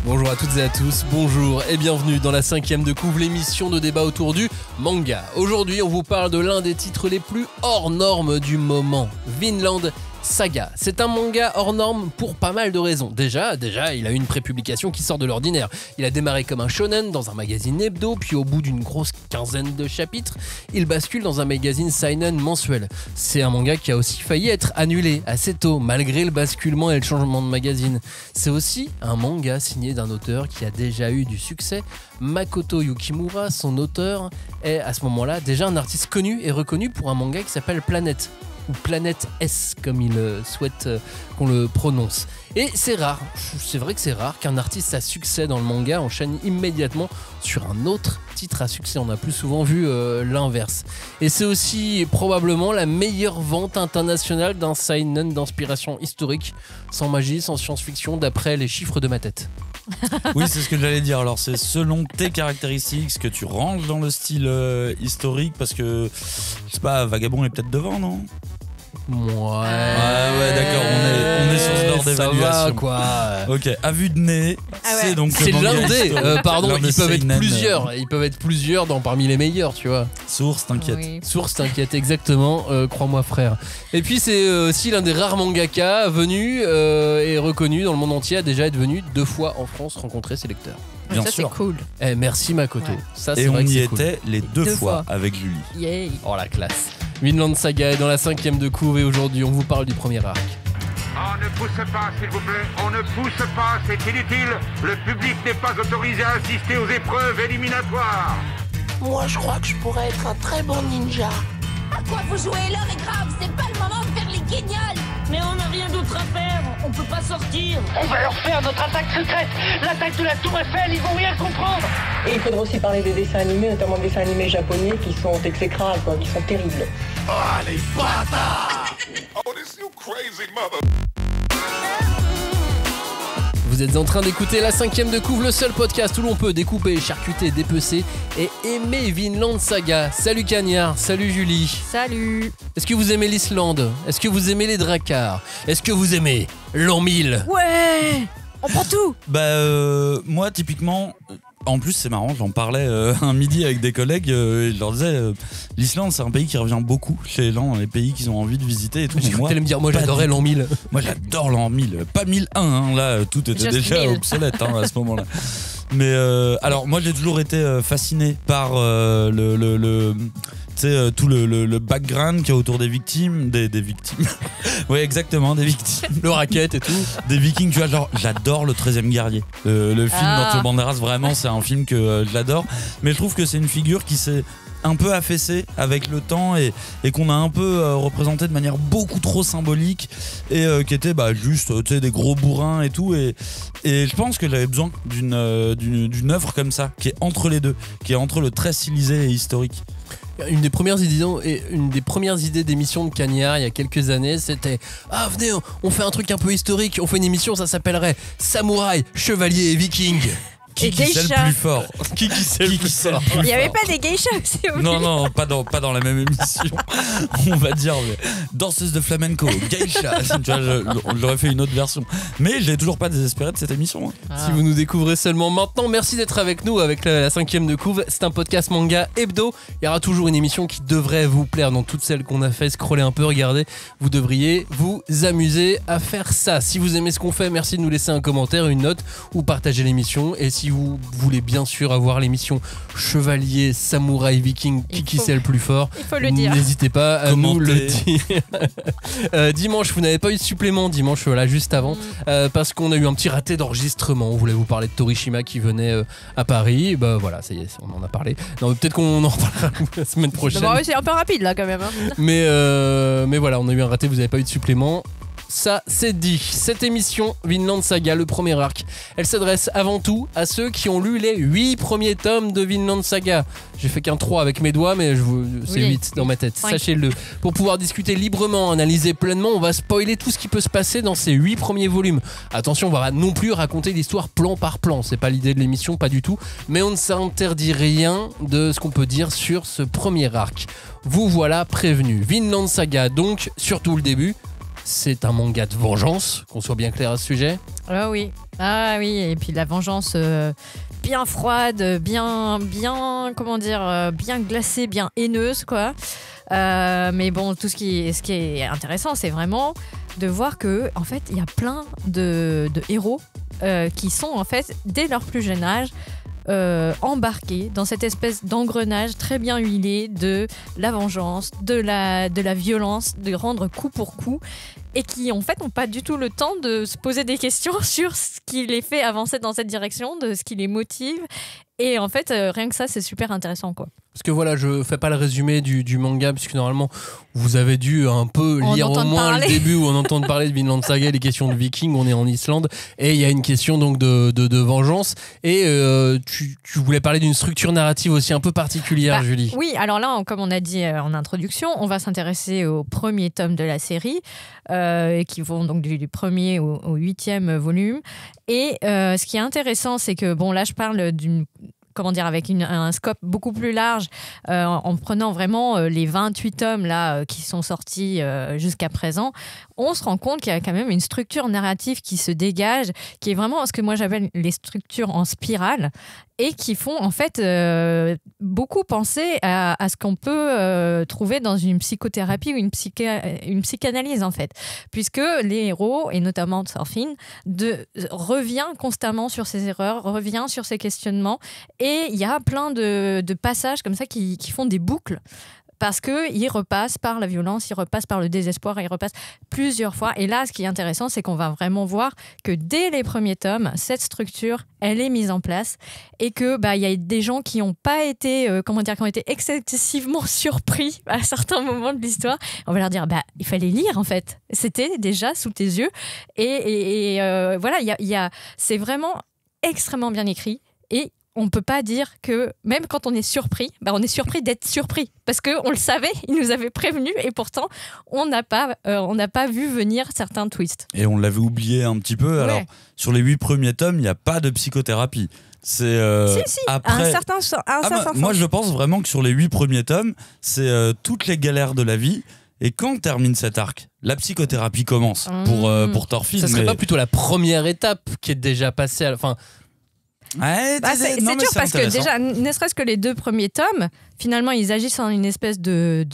Bonjour à toutes et à tous, bonjour et bienvenue dans la 5e de couvre, l'émission de débat autour du manga. Aujourd'hui, on vous parle de l'un des titres les plus hors normes du moment, Vinland Saga. C'est un manga hors norme pour pas mal de raisons. Déjà, il a eu une prépublication qui sort de l'ordinaire. Il a démarré comme un shonen dans un magazine hebdo, puis au bout d'une grosse quinzaine de chapitres, il bascule dans un magazine seinen mensuel. C'est un manga qui a aussi failli être annulé assez tôt, malgré le basculement et le changement de magazine. C'est aussi un manga signé d'un auteur qui a déjà eu du succès. Makoto Yukimura, son auteur, est à ce moment-là déjà un artiste connu et reconnu pour un manga qui s'appelle Planète. Ou Planète S, comme il souhaite qu'on le prononce. Et c'est rare, c'est vrai que c'est rare qu'un artiste à succès dans le manga enchaîne immédiatement sur un autre titre à succès. On a plus souvent vu l'inverse. Et c'est aussi probablement la meilleure vente internationale d'un seinen d'inspiration historique, sans magie, sans science-fiction, d'après les chiffres de ma tête. Oui, c'est ce que j'allais dire. Alors, c'est selon tes caractéristiques, ce que tu ranges dans le style historique, parce que, je sais pas, Vagabond est peut-être devant, non ? Ouais, d'accord, on est sur ce genre d'évaluation. Ça va, quoi. Ok, à vue de nez, c'est donc c'est l'un des. Pardon, l'un ils peuvent être seinen, plusieurs. Ils peuvent être plusieurs parmi les meilleurs, tu vois. Source, t'inquiète. Oui. Source, t'inquiète, exactement, crois-moi frère. Et puis c'est aussi l'un des rares mangaka venus et reconnus dans le monde entier, à déjà être venu 2 fois en France rencontrer ses lecteurs. Bien ça sûr. c'est cool. Merci Makoto. Ouais. Ça, c'est Et on vrai que y c'est cool. était les 2 2 fois fois. avec Julie. Yay. Oh la classe. Vinland Saga est dans la 5e de couvre et aujourd'hui on vous parle du premier arc. On ne pousse pas, s'il vous plaît. On ne pousse pas, c'est inutile. Le public n'est pas autorisé à assister aux épreuves éliminatoires. Moi, je crois que je pourrais être un très bon ninja. À quoi vous jouez? L'heure est grave, c'est pas le moment de faire les guignols. Mais on n'a rien d'autre à faire, on peut pas sortir. On va leur faire notre attaque secrète, l'attaque de la Tour Eiffel, ils vont rien comprendre. Et il faudra aussi parler des dessins animés, notamment des dessins animés japonais qui sont exécrables, quoi, qui sont terribles. Oh, les bâtards! Oh, this you crazy mother... Vous êtes en train d'écouter la 5e de couvre, le seul podcast où l'on peut découper, charcuter, dépecer et aimer Vinland Saga. Salut Cagnard, salut Julie. Salut. Est-ce que vous aimez l'Islande? Est-ce que vous aimez les dracars? Est-ce que vous aimez l'an 1000? Ouais. On prend tout. Moi, typiquement, en plus, c'est marrant, j'en parlais un midi avec des collègues et je leur disais, l'Islande, c'est un pays qui revient beaucoup chez les gens, les pays qu'ils ont envie de visiter et tout. J'ai cru que t'allais me dire, moi pas j'adorais du l'an 1000. Moi, j'adore l'an 1000. Pas 1001, hein, là, tout était Just déjà 1000. obsolète à ce moment-là. Mais alors, moi, j'ai toujours été fasciné par tout le background qu'il y a autour des victimes. Des victimes. Oui, exactement, des victimes. Le racket et tout. Des vikings, tu vois, genre, j'adore le 13e guerrier. Le film d'Antonio Banderas, vraiment, c'est un film que j'adore. Mais je trouve que c'est une figure qui s'est un peu affaissé avec le temps et qu'on a un peu représenté de manière beaucoup trop symbolique et qui était juste des gros bourrins et tout et je pense que j'avais besoin d'une œuvre comme ça qui est entre les deux, qui est entre le très stylisé et historique. Une des premières idées d'émission de Cagnard il y a quelques années, c'était venez, on fait un truc un peu historique, on fait une émission, ça s'appellerait Samouraï, Chevalier et Viking. Qui c'est le geisha. plus fort? Qui c'est le plus fort? Il y avait pas des geishas aussi au milieu. Non, pas dans la même émission. On va dire danseuse de flamenco, geisha. Tu vois, j'aurais fait une autre version. Mais j'ai toujours pas désespéré de cette émission. Hein. Si vous nous découvrez seulement maintenant, merci d'être avec nous avec la 5e de couve. C'est un podcast manga hebdo. Il y aura toujours une émission qui devrait vous plaire dans toutes celles qu'on a fait. Scrollez un peu, regardez. Vous devriez vous amuser à faire ça. Si vous aimez ce qu'on fait, merci de nous laisser un commentaire, une note ou partager l'émission. Et si vous voulez bien sûr avoir l'émission Chevalier, Samouraï, Viking, qui c'est le plus fort, il faut le dire. N'hésitez pas à Commentez. nous le dire. Dimanche, vous n'avez pas eu de supplément dimanche, juste avant, parce qu'on a eu un petit raté d'enregistrement. On voulait vous parler de Torishima qui venait à Paris. Voilà, ça y est, on en a parlé. Non, peut-être qu'on en reparlera la semaine prochaine. C'est un peu rapide là quand même. Hein. Mais voilà, on a eu un raté, vous n'avez pas eu de supplément. Ça, c'est dit. Cette émission, Vinland Saga, le premier arc, elle s'adresse avant tout à ceux qui ont lu les 8 premiers tomes de Vinland Saga. J'ai fait qu'un 3 avec mes doigts, mais c'est 8 dans ma tête, sachez-le. Pour pouvoir discuter librement, analyser pleinement, on va spoiler tout ce qui peut se passer dans ces 8 premiers volumes. Attention, on va non plus raconter l'histoire plan par plan, c'est pas l'idée de l'émission, pas du tout, mais on ne s'interdit rien de ce qu'on peut dire sur ce premier arc. Vous voilà prévenus. Vinland Saga, donc, surtout le début, c'est un manga de vengeance, qu'on soit bien clair à ce sujet. Ah oui. Ah oui, et puis la vengeance bien froide, bien glacée, bien haineuse, quoi. Mais bon, ce qui est intéressant, c'est vraiment de voir que, en fait, il y a plein de héros qui sont, en fait, dès leur plus jeune âge, embarqués dans cette espèce d'engrenage très bien huilé de la vengeance, de la violence, de rendre coup pour coup, et qui en fait n'ont pas du tout le temps de se poser des questions sur ce qui les fait avancer dans cette direction, de ce qui les motive. Et en fait, rien que ça, c'est super intéressant, quoi. Parce que voilà, je fais pas le résumé du manga, puisque normalement, vous avez dû un peu lire au moins le début où on entend parler de Vinland Saga, les questions de vikings, on est en Islande, et il y a une question donc de vengeance. Et tu voulais parler d'une structure narrative aussi un peu particulière, Julie. Oui, alors là, comme on a dit en introduction, on va s'intéresser au premier tome de la série, qui vont donc du premier au 8e volume. Et ce qui est intéressant, c'est que, bon, là, je parle avec un scope beaucoup plus large, en prenant vraiment les 28 tomes là, qui sont sortis jusqu'à présent, on se rend compte qu'il y a quand même une structure narrative qui se dégage, qui est vraiment ce que moi j'appelle les structures en spirale, et qui font en fait beaucoup penser à ce qu'on peut trouver dans une psychothérapie ou une psychanalyse, en fait, puisque les héros, et notamment Thorfinn, revient constamment sur ses erreurs, revient sur ses questionnements, et il y a plein de passages comme ça qui font des boucles. Parce qu'il repasse par la violence, il repasse par le désespoir, il repasse plusieurs fois. Et là, ce qui est intéressant, c'est qu'on va vraiment voir que dès les premiers tomes, cette structure, elle est mise en place. Et que y a des gens qui n'ont pas été, qui ont été excessivement surpris à certains moments de l'histoire. On va leur dire, il fallait lire, en fait. C'était déjà sous tes yeux. Et voilà, c'est vraiment extrêmement bien écrit. Et on ne peut pas dire que, même quand on est surpris, on est surpris d'être surpris. Parce qu'on le savait, il nous avait prévenu, et pourtant, on n'a pas vu venir certains twists. Et on l'avait oublié un petit peu. Ouais. Alors, sur les 8 premiers tomes, il n'y a pas de psychothérapie. C'est si, après... un certain moi, je pense vraiment que sur les 8 premiers tomes, c'est toutes les galères de la vie. Et quand on termine cet arc, la psychothérapie commence pour Thorfinn. Ça serait pas plutôt la première étape qui est déjà passée à la fin? Ouais, c'est dur parce que déjà, ne serait-ce que les 2 premiers tomes, finalement, ils agissent en une espèce de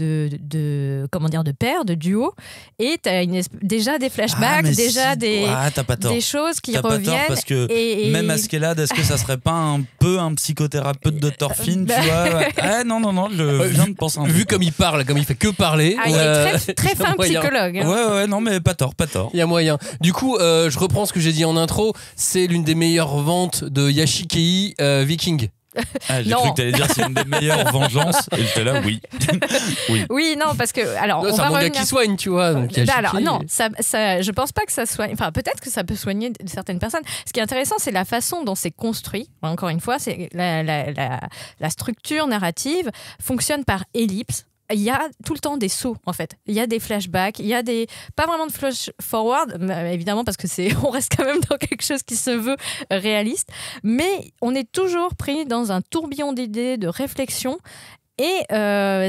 paire, de duo, et t'as déjà des flashbacks, des choses qui reviennent. T'as pas tort, parce que même Askeladd, est-ce que ça serait pas un peu un psychothérapeute de Thorfinn, tu vois? Non, je viens de penser un peu. Vu comme il parle, comme il fait que parler. Il est très fin psychologue. Ouais, non, mais pas tort. Il y a moyen. Du coup, je reprends ce que j'ai dit en intro, c'est l'une des meilleures ventes de Yashikei Viking. J'ai cru que t'allais dire c'est une des meilleures vengeances, et j'étais là, oui. Oui, non, parce que alors c'est un manga qui soigne, tu vois. Donc alors non, ça, je pense pas que ça soigne. Enfin, peut-être que ça peut soigner certaines personnes. Ce qui est intéressant, c'est la façon dont c'est construit. Encore une fois, c'est la structure narrative fonctionne par ellipse. Il y a tout le temps des sauts, en fait. Il y a des flashbacks, il y a pas vraiment de flash forward, évidemment, parce que on reste quand même dans quelque chose qui se veut réaliste, mais on est toujours pris dans un tourbillon d'idées, de réflexions, et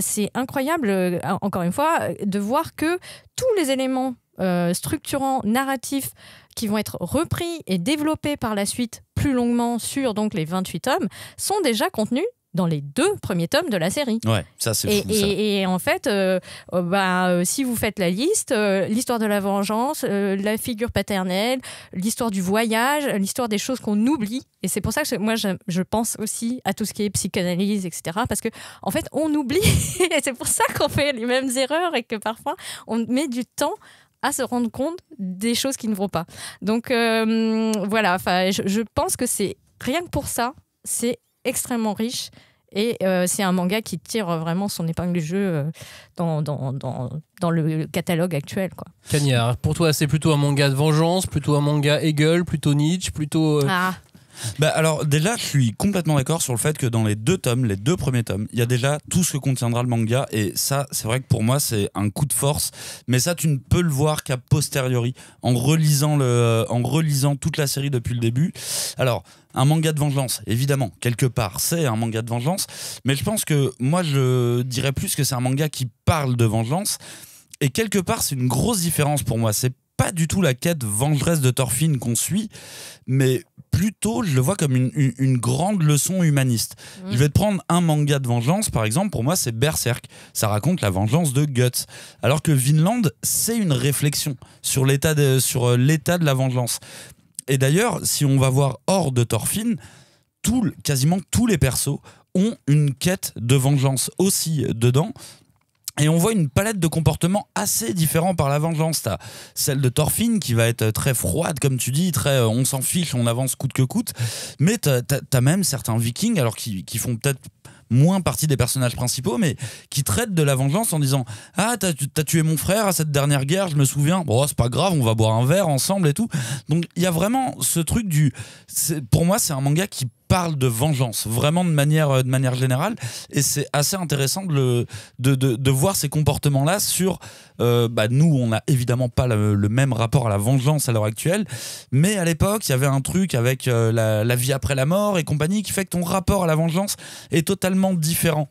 c'est incroyable, encore une fois, de voir que tous les éléments structurants, narratifs, qui vont être repris et développés par la suite plus longuement sur donc les 28 tomes, sont déjà contenus dans les 2 premiers tomes de la série. Ouais, ça c'est fou. Et en fait, si vous faites la liste, l'histoire de la vengeance, la figure paternelle, l'histoire du voyage, l'histoire des choses qu'on oublie. Et c'est pour ça que moi, je pense aussi à tout ce qui est psychanalyse, etc. Parce que en fait, on oublie. Et c'est pour ça qu'on fait les mêmes erreurs et que parfois, on met du temps à se rendre compte des choses qui ne vont pas. Donc, voilà. Je pense que c'est rien que pour ça, c'est extrêmement riche, et c'est un manga qui tire vraiment son épingle du jeu dans le catalogue actuel, quoi. Cagnard, pour toi, c'est plutôt un manga de vengeance, plutôt un manga Hegel, plutôt Nietzsche, plutôt... Alors déjà, je suis complètement d'accord sur le fait que dans les 2 premiers tomes, il y a déjà tout ce que contiendra le manga, et ça, c'est vrai que pour moi, c'est un coup de force, mais ça, tu ne peux le voir qu'à posteriori, en relisant toute la série depuis le début. Alors, un manga de vengeance, évidemment, quelque part, c'est un manga de vengeance, mais je pense que moi, je dirais plus que c'est un manga qui parle de vengeance, et quelque part, c'est une grosse différence pour moi. C'est pas du tout la quête vengeresse de Thorfinn qu'on suit, mais plutôt je le vois comme une grande leçon humaniste. Je vais te prendre un manga de vengeance, par exemple, pour moi c'est Berserk. Ça raconte la vengeance de Guts. Alors que Vinland, c'est une réflexion sur l'état de la vengeance. Et d'ailleurs, si on va voir hors de Thorfinn, quasiment tous les persos ont une quête de vengeance aussi dedans. Et on voit une palette de comportements assez différents par la vengeance. T'as celle de Thorfinn qui va être très froide, comme tu dis, très on s'en fiche, on avance coûte que coûte. Mais t'as même certains vikings, alors qui font peut-être moins partie des personnages principaux, mais qui traitent de la vengeance en disant « Ah, t'as tué mon frère à cette dernière guerre, je me souviens. Bon, c'est pas grave, on va boire un verre ensemble et tout. » Donc, il y a vraiment ce truc pour moi, c'est un manga qui parle de vengeance, vraiment de manière générale, et c'est assez intéressant de voir ces comportements-là sur... nous, on n'a évidemment pas le même rapport à la vengeance à l'heure actuelle, mais à l'époque, il y avait un truc avec la vie après la mort et compagnie qui fait que ton rapport à la vengeance est totalement différent.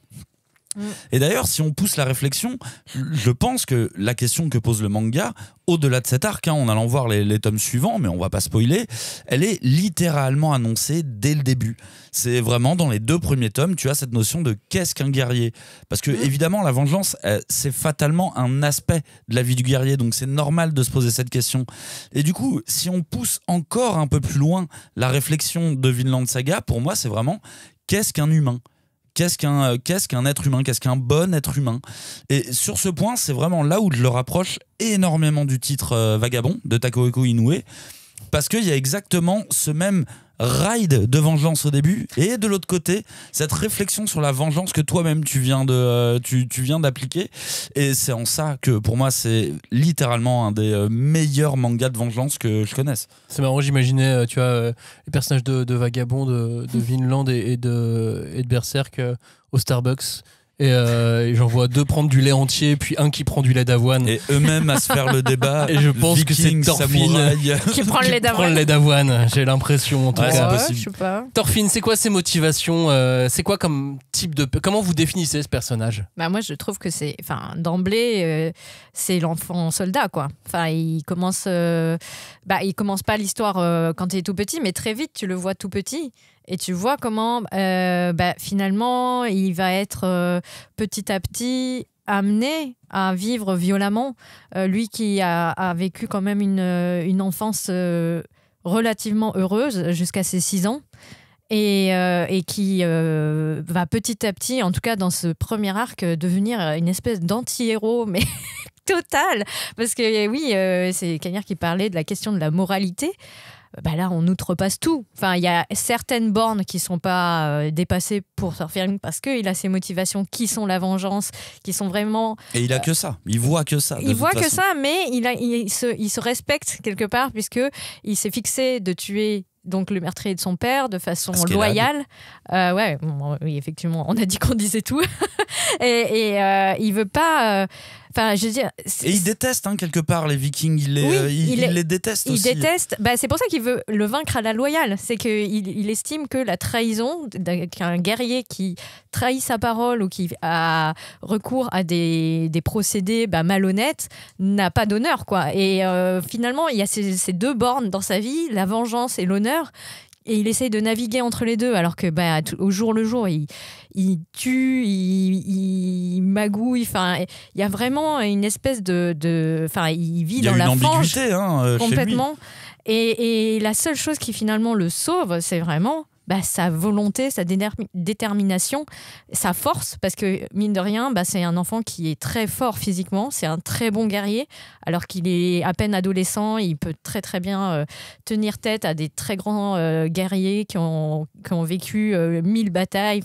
Et d'ailleurs, si on pousse la réflexion, je pense que la question que pose le manga, au-delà de cet arc, en allant voir les tomes suivants, mais on va pas spoiler, elle est littéralement annoncée dès le début. C'est vraiment dans les 2 premiers tomes, tu as cette notion de qu'est-ce qu'un guerrier. Parce que évidemment, la vengeance, c'est fatalement un aspect de la vie du guerrier, donc c'est normal de se poser cette question. Et du coup, si on pousse encore un peu plus loin la réflexion de Vinland Saga, pour moi, c'est vraiment qu'est-ce qu'un humain ? Qu'est-ce qu'un être humain? Qu'est-ce qu'un bon être humain? Et sur ce point, c'est vraiment là où je le rapproche énormément du titre Vagabond de Takehiko Inoue, parce qu'il y a exactement ce même ride de vengeance au début, et de l'autre côté, cette réflexion sur la vengeance que toi-même tu viens d'appliquer. Et c'est en ça que pour moi, c'est littéralement un des meilleurs mangas de vengeance que je connaisse. C'est marrant, j'imaginais les personnages de Vagabond, de Vinland et de Berserk au Starbucks. Et j'en vois 2 prendre du lait entier, puis un qui prend du lait d'avoine. Et eux-mêmes à se faire le débat. Et je pense que c'est Thorfinn qui prend le lait d'avoine. J'ai l'impression, en tout cas. Je sais pas. Thorfinn, c'est quoi ses motivations? C'est quoi comme type de... Comment vous définissez ce personnage? Moi, je trouve que d'emblée, c'est l'enfant soldat, quoi. Il commence pas l'histoire quand il est tout petit, mais très vite, tu le vois tout petit. Et tu vois comment, finalement, il va être petit à petit amené à vivre violemment. Lui qui a vécu quand même une enfance relativement heureuse jusqu'à ses 6 ans. Et qui va petit à petit, en tout cas dans ce premier arc, devenir une espèce d'anti-héros, mais total. Parce que oui, c'est Cagnard qui parlait de la question de la moralité. Là, on outrepasse tout. Il y a certaines bornes qui ne sont pas dépassées pour Thorfinn parce qu'il a ses motivations qui sont la vengeance, qui sont vraiment... Et il a que ça. Il voit que ça. Il voit que ça, mais il se respecte quelque part puisqu'il s'est fixé de tuer donc le meurtrier de son père de façon loyale. Oui, effectivement, on a dit qu'on disait tout. et il veut pas... je veux dire, et il déteste quelque part les Vikings, il les déteste aussi. Il déteste, c'est pour ça qu'il veut le vaincre à la loyale. C'est qu'il estime que la trahison qu'un guerrier qui trahit sa parole ou qui a recours à des procédés malhonnêtes n'a pas d'honneur, quoi. Et finalement, il y a ces 2 bornes dans sa vie, la vengeance et l'honneur. Et il essaye de naviguer entre les deux, alors que au jour le jour, il tue, il magouille. Il y a vraiment une espèce il vit dans la fange complètement. Chez lui. Et la seule chose qui finalement le sauve, c'est vraiment sa volonté, sa détermination, sa force, parce que mine de rien, c'est un enfant qui est très fort physiquement, c'est un très bon guerrier, alors qu'il est à peine adolescent, il peut très très bien tenir tête à des très grands guerriers qui ont vécu 1000 batailles,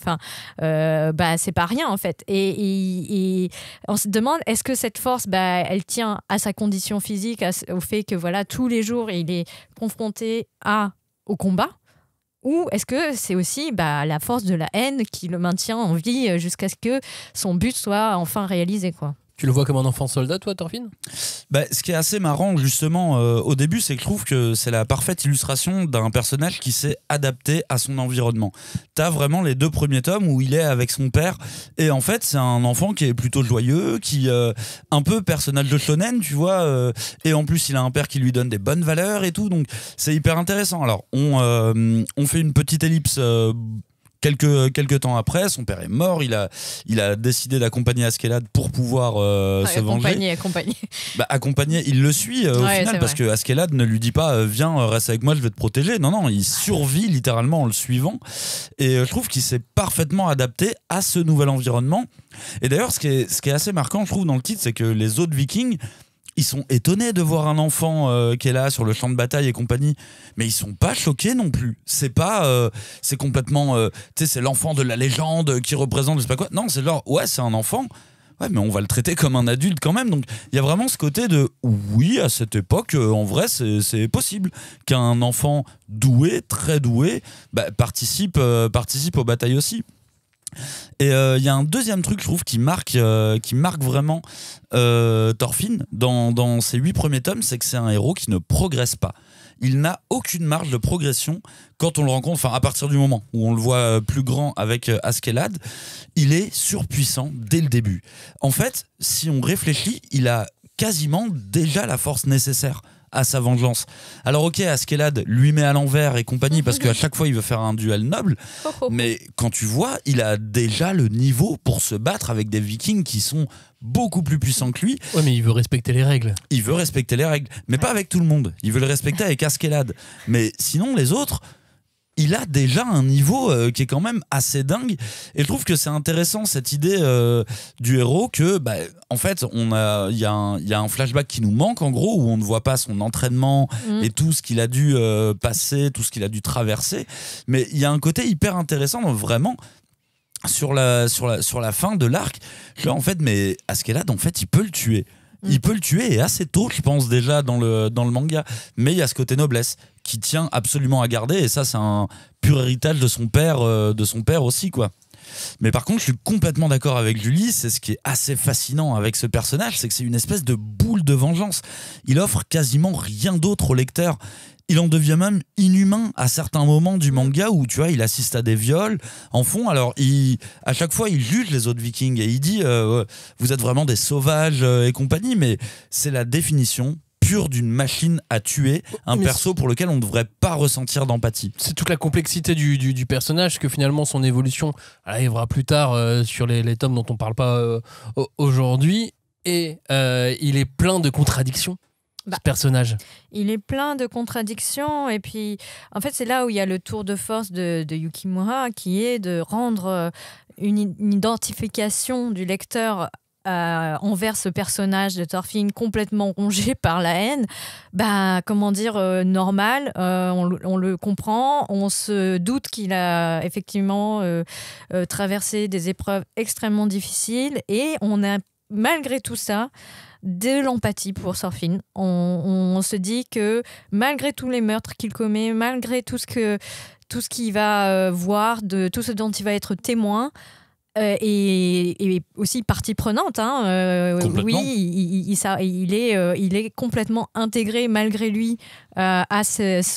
c'est pas rien en fait. Et on se demande, est-ce que cette force, elle tient à sa condition physique, au fait que tous les jours il est confronté au combat? Ou est-ce que c'est aussi la force de la haine qui le maintient en vie jusqu'à ce que son but soit enfin réalisé, quoi? Tu le vois comme un enfant soldat, toi, Thorfinn ? Ce qui est assez marrant, justement, au début, c'est que je trouve que c'est la parfaite illustration d'un personnage qui s'est adapté à son environnement. T'as vraiment les 2 premiers tomes où il est avec son père, et en fait, c'est un enfant qui est plutôt joyeux, qui un peu personnage de shonen, tu vois, et en plus, il a un père qui lui donne des bonnes valeurs et tout, donc c'est hyper intéressant. Alors, on fait une petite ellipse. Quelques temps après, son père est mort. Il a décidé d'accompagner Askeladd pour pouvoir se venger. Accompagner, il le suit au final, parce que Askeladd ne lui dit pas viens, reste avec moi, je vais te protéger. Non, il survit littéralement en le suivant. Et je trouve qu'il s'est parfaitement adapté à ce nouvel environnement. Et d'ailleurs, ce qui est assez marquant, je trouve, dans le titre, c'est que les autres Vikings, ils sont étonnés de voir un enfant qui est là sur le champ de bataille et compagnie, mais ils sont pas choqués non plus. C'est pas, c'est complètement, tu sais, c'est l'enfant de la légende qui représente je sais pas quoi. Non, c'est genre, ouais, c'est un enfant. Ouais, mais on va le traiter comme un adulte quand même. Donc, il y a vraiment ce côté de, oui, à cette époque, en vrai, c'est possible qu'un enfant doué, très doué, participe aux batailles aussi. Et il y a un deuxième truc, je trouve, qui marque vraiment Thorfinn dans ses 8 premiers tomes, c'est que c'est un héros qui ne progresse pas. Il n'a aucune marge de progression quand on le rencontre, enfin à partir du moment où on le voit plus grand avec Askeladd, il est surpuissant dès le début. En fait, si on réfléchit, il a quasiment déjà la force nécessaire à sa vengeance. Alors ok, Askeladd lui met à l'envers et compagnie parce qu'à chaque fois il veut faire un duel noble, mais quand tu vois, il a déjà le niveau pour se battre avec des Vikings qui sont beaucoup plus puissants que lui. Ouais, mais il veut respecter les règles. Il veut respecter les règles, mais pas avec tout le monde. Il veut le respecter avec Askeladd. Mais sinon, les autres, il a déjà un niveau qui est quand même assez dingue. Et je trouve que c'est intéressant cette idée du héros que, en fait, il y a un flashback qui nous manque en gros, où on ne voit pas son entraînement et tout ce qu'il a dû passer, tout ce qu'il a dû traverser. Mais il y a un côté hyper intéressant, vraiment. Sur la fin de l'arc, en fait, mais Askeladd, en fait, il peut le tuer. Il peut le tuer, et assez tôt, je pense, déjà dans le manga. Mais il y a ce côté noblesse qui tient absolument à garder, et ça, c'est un pur héritage de son père aussi, quoi. Mais par contre, je suis complètement d'accord avec Julie, c'est ce qui est assez fascinant avec ce personnage, c'est que c'est une espèce de boule de vengeance. Il offre quasiment rien d'autre au lecteur. Il en devient même inhumain à certains moments du manga où, tu vois, il assiste à des viols en fond. Alors, à chaque fois, il juge les autres Vikings et il dit vous êtes vraiment des sauvages et compagnie, mais c'est la définition pure d'une machine à tuer, un perso pour lequel on ne devrait pas ressentir d'empathie. C'est toute la complexité du personnage, que finalement son évolution arrivera plus tard sur les tomes dont on parle pas aujourd'hui, et il est plein de contradictions. Ce personnage. Il est plein de contradictions, et puis en fait c'est là où il y a le tour de force de Yukimura, qui est de rendre une identification du lecteur envers ce personnage de Thorfinn complètement rongé par la haine, normal, on le comprend, on se doute qu'il a effectivement traversé des épreuves extrêmement difficiles, et on a malgré tout ça de l'empathie pour Thorfinn. On se dit que malgré tous les meurtres qu'il commet, malgré tout ce qu'il va voir, de tout ce dont il va être témoin, et aussi partie prenante, oui, il est complètement intégré malgré lui à cet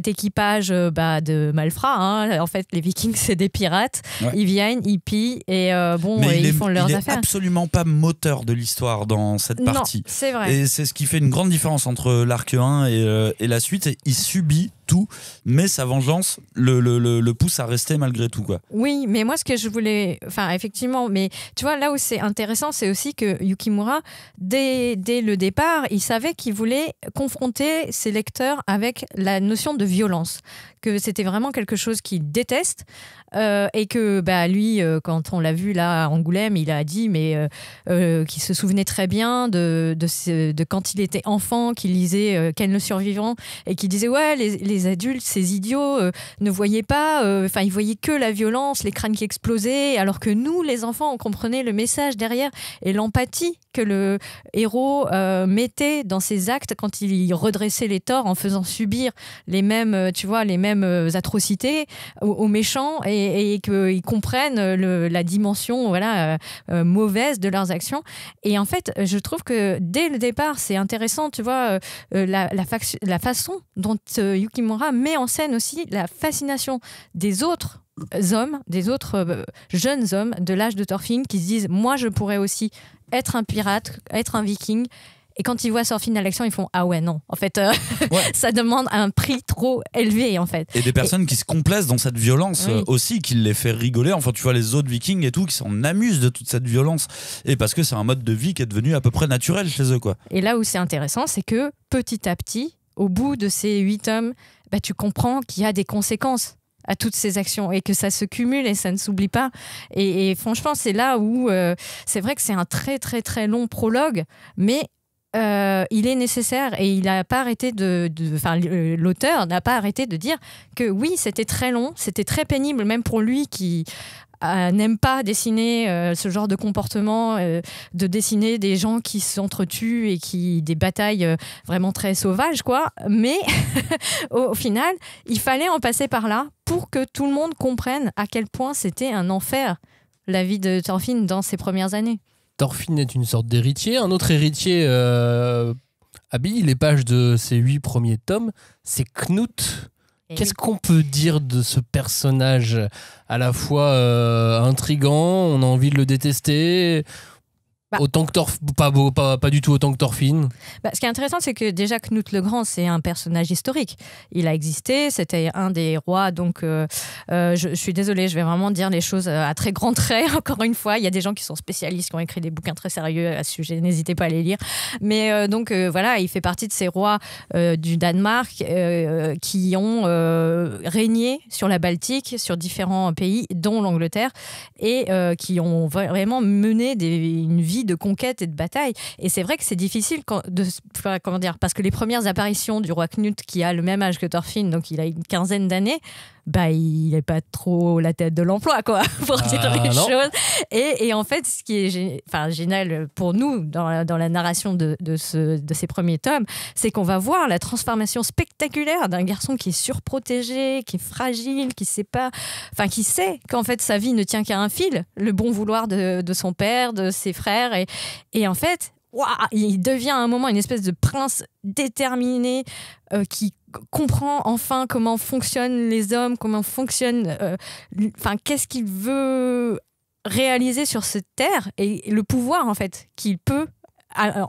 équipage de malfrats. En fait, les Vikings, c'est des pirates. Ouais. Ils viennent, ils pillent et ils font leurs affaires. Il n'est absolument pas moteur de l'histoire dans cette partie. Non, c'est vrai. Et c'est ce qui fait une grande différence entre l'arc 1 et la suite. Il subit tout, mais sa vengeance le pousse à rester malgré tout, quoi. Oui, mais moi, ce que je voulais... Enfin, effectivement, mais tu vois, là où c'est intéressant, c'est aussi que Yukimura, dès le départ, il savait qu'il voulait confronter ses lecteurs avec la notion de violence, que c'était vraiment quelque chose qu'il déteste, et que lui, quand on l'a vu là à Angoulême, il a dit qu'il se souvenait très bien de quand il était enfant, qu'il lisait Ken le Survivant, et qu'il disait les adultes, ces idiots, ne voyaient pas, ils voyaient que la violence, les crânes qui explosaient, alors que nous, les enfants, on comprenait le message derrière et l'empathie que le héros mettait dans ses actes quand il redressait les torts en faisant subir les mêmes atrocités aux méchants et qu'ils comprennent la dimension mauvaise de leurs actions. Et en fait, je trouve que dès le départ, c'est intéressant, tu vois, la façon dont Yukimura met en scène aussi la fascination des autres hommes, des autres jeunes hommes de l'âge de Thorfinn qui se disent « Moi, je pourrais aussi être un pirate, être un viking ». Et quand ils voient Thorfinn à l'action, ils font « Ah ouais, non. En fait, ça demande un prix trop élevé, en fait. » Et des personnes qui se complaisent dans cette violence aussi, qui les fait rigoler. Enfin, tu vois, les autres vikings et tout, qui s'en amusent de toute cette violence. Et parce que c'est un mode de vie qui est devenu à peu près naturel chez eux, quoi. Et là où c'est intéressant, c'est que petit à petit, au bout de ces 8 tomes, tu comprends qu'il y a des conséquences à toutes ces actions et que ça se cumule et ça ne s'oublie pas. Et franchement, c'est là où c'est vrai que c'est un très très très long prologue, mais il est nécessaire et il n'a pas arrêté l'auteur n'a pas arrêté de dire que oui, c'était très long, c'était très pénible, même pour lui qui n'aime pas dessiner ce genre de comportement, de dessiner des gens qui s'entretuent et des batailles vraiment très sauvages, quoi. Mais au final, il fallait en passer par là pour que tout le monde comprenne à quel point c'était un enfer, la vie de Thorfinn dans ses premières années. Thorfinn est une sorte d'héritier. Un autre héritier habille les pages de ces 8 premiers tomes, c'est Knut. Qu'est-ce qu'on peut dire de ce personnage à la fois intriguant, on a envie de le détester, autant que pas du tout autant que Thorfinn. Ce qui est intéressant, c'est que déjà Knut le Grand, c'est un personnage historique. Il a existé, c'était un des rois, donc je suis désolée, je vais vraiment dire les choses à très grands traits. Encore une fois, il y a des gens qui sont spécialistes, qui ont écrit des bouquins très sérieux à ce sujet, n'hésitez pas à les lire. Mais donc voilà, il fait partie de ces rois du Danemark qui ont régné sur la Baltique, sur différents pays, dont l'Angleterre, et qui ont vraiment mené une vie de conquête et de bataille. Et c'est vrai que c'est difficile parce que les premières apparitions du roi Knut, qui a le même âge que Thorfinn, donc il a une quinzaine d'années, il n'est pas trop la tête de l'emploi, quoi, pour dire les choses. Et en fait, ce qui est génial pour nous dans la narration de ces premiers tomes, c'est qu'on va voir la transformation spectaculaire d'un garçon qui est surprotégé, qui est fragile, qui sait qu'en fait sa vie ne tient qu'à un fil, le bon vouloir de son père, de ses frères, et en fait, il devient à un moment une espèce de prince déterminé qui comprend enfin comment fonctionnent les hommes, comment fonctionne, qu'est-ce qu'il veut réaliser sur cette terre et le pouvoir en fait qu'il peut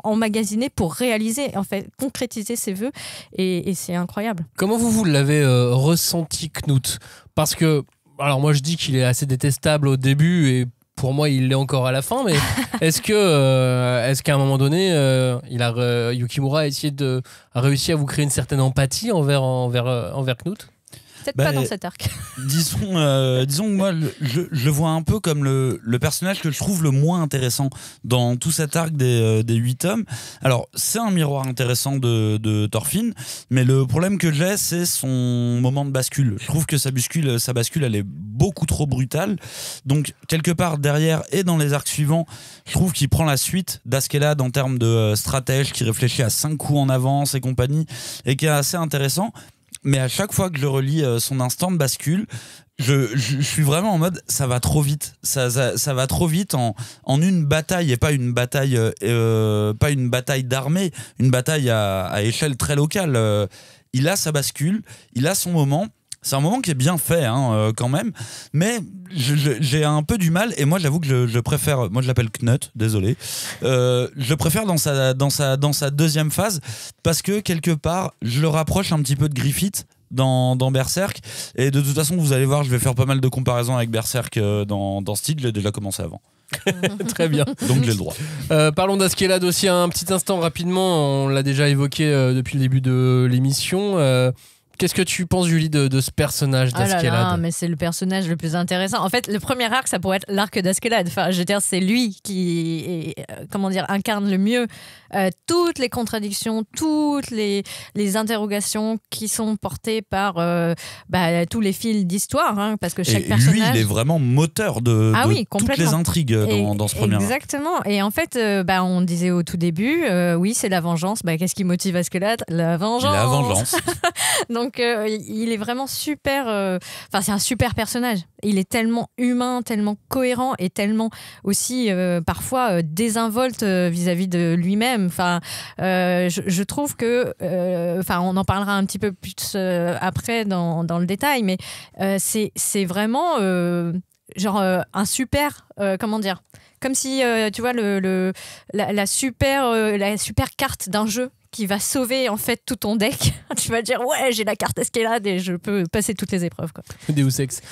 emmagasiner pour réaliser, en fait, concrétiser ses vœux, et c'est incroyable. Comment vous l'avez ressenti, Knut ? Parce que, alors moi je dis qu'il est assez détestable au début et pour moi, il l'est encore à la fin, mais est-ce qu'à un moment donné, Yukimura a réussi à vous créer une certaine empathie envers Knut ? Peut-être pas dans cet arc. Disons que moi, je le vois un peu comme le personnage que je trouve le moins intéressant dans tout cet arc des 8 tomes. Alors, c'est un miroir intéressant de Thorfinn, mais le problème que j'ai, c'est son moment de bascule. Je trouve que sa bascule, elle est beaucoup trop brutale. Donc, quelque part, derrière et dans les arcs suivants, je trouve qu'il prend la suite d'Askeladd en termes de stratège, qui réfléchit à 5 coups en avance et compagnie, et qui est assez intéressant. Mais à chaque fois que je relis son instant de bascule, je suis vraiment en mode ça va trop vite. Ça va trop vite en une bataille, et pas une bataille d'armée, une bataille à échelle très locale. Il a sa bascule, il a son moment. C'est un moment qui est bien fait quand même, mais j'ai un peu du mal, et moi j'avoue que je préfère, moi je l'appelle Knut, désolé, je préfère dans sa deuxième phase, parce que quelque part je le rapproche un petit peu de Griffith dans Berserk, et de toute façon vous allez voir, je vais faire pas mal de comparaisons avec Berserk dans ce titre, j'ai déjà commencé avant. Très bien. Donc j'ai le droit. Parlons d'Askeladd aussi un petit instant rapidement, on l'a déjà évoqué depuis le début de l'émission. Qu'est-ce que tu penses, Julie, de ce personnage d'Askelad? Mais c'est le personnage le plus intéressant. En fait, le premier arc, ça pourrait être l'arc d'Askelad. Enfin, je veux dire, c'est lui qui incarne le mieux toutes les contradictions, toutes les interrogations qui sont portées par tous les fils d'histoire, parce que chaque personnage... Lui, il est vraiment moteur de toutes les intrigues dans ce premier arc. Exactement. Et en fait, on disait au tout début, oui, c'est la vengeance. Qu'est-ce qui motive Askelad? La vengeance. Donc, il est vraiment super... c'est un super personnage. Il est tellement humain, tellement cohérent et tellement aussi parfois désinvolte vis-à-vis de lui-même. Je trouve que... on en parlera un petit peu plus après dans le détail, mais c'est vraiment un super... comment dire? Comme si, tu vois, la super carte d'un jeu qui va sauver en fait tout ton deck. Tu vas dire ouais, j'ai la carte Askelad et je peux passer toutes les épreuves, quoi. Deus Ex.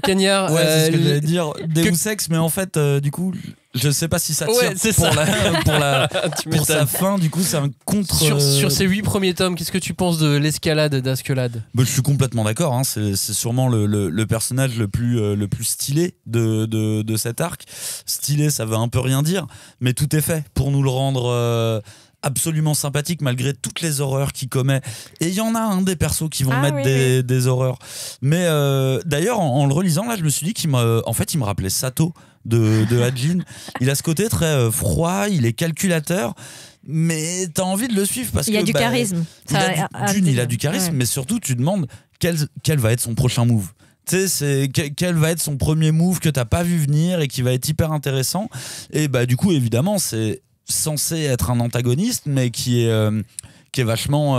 Cagnard. Ouais, c'est ce que j'allais dire. Deus Ex, mais en fait, du coup, je sais pas si ça tire pour sa fin. Du coup, c'est un contre. Sur ces 8 premiers tomes, qu'est-ce que tu penses de l'escalade d'Askelad? Je suis complètement d'accord. C'est sûrement le personnage le plus stylé de cet arc. Stylé, ça veut un peu rien dire, mais tout est fait pour nous le rendre. Absolument sympathique malgré toutes les horreurs qu'il commet, et il y en a un des persos qui vont mettre des horreurs, mais d'ailleurs en le relisant là, je me suis dit qu'il me rappelait Sato de Hajin. Il a ce côté très froid, il est calculateur, mais t'as envie de le suivre parce il y a du charisme. Il a du charisme, mais surtout tu demandes quel va être son prochain move. Tu sais, quel va être son premier move que t'as pas vu venir et qui va être hyper intéressant. Et du coup évidemment c'est censé être un antagoniste, mais qui est vachement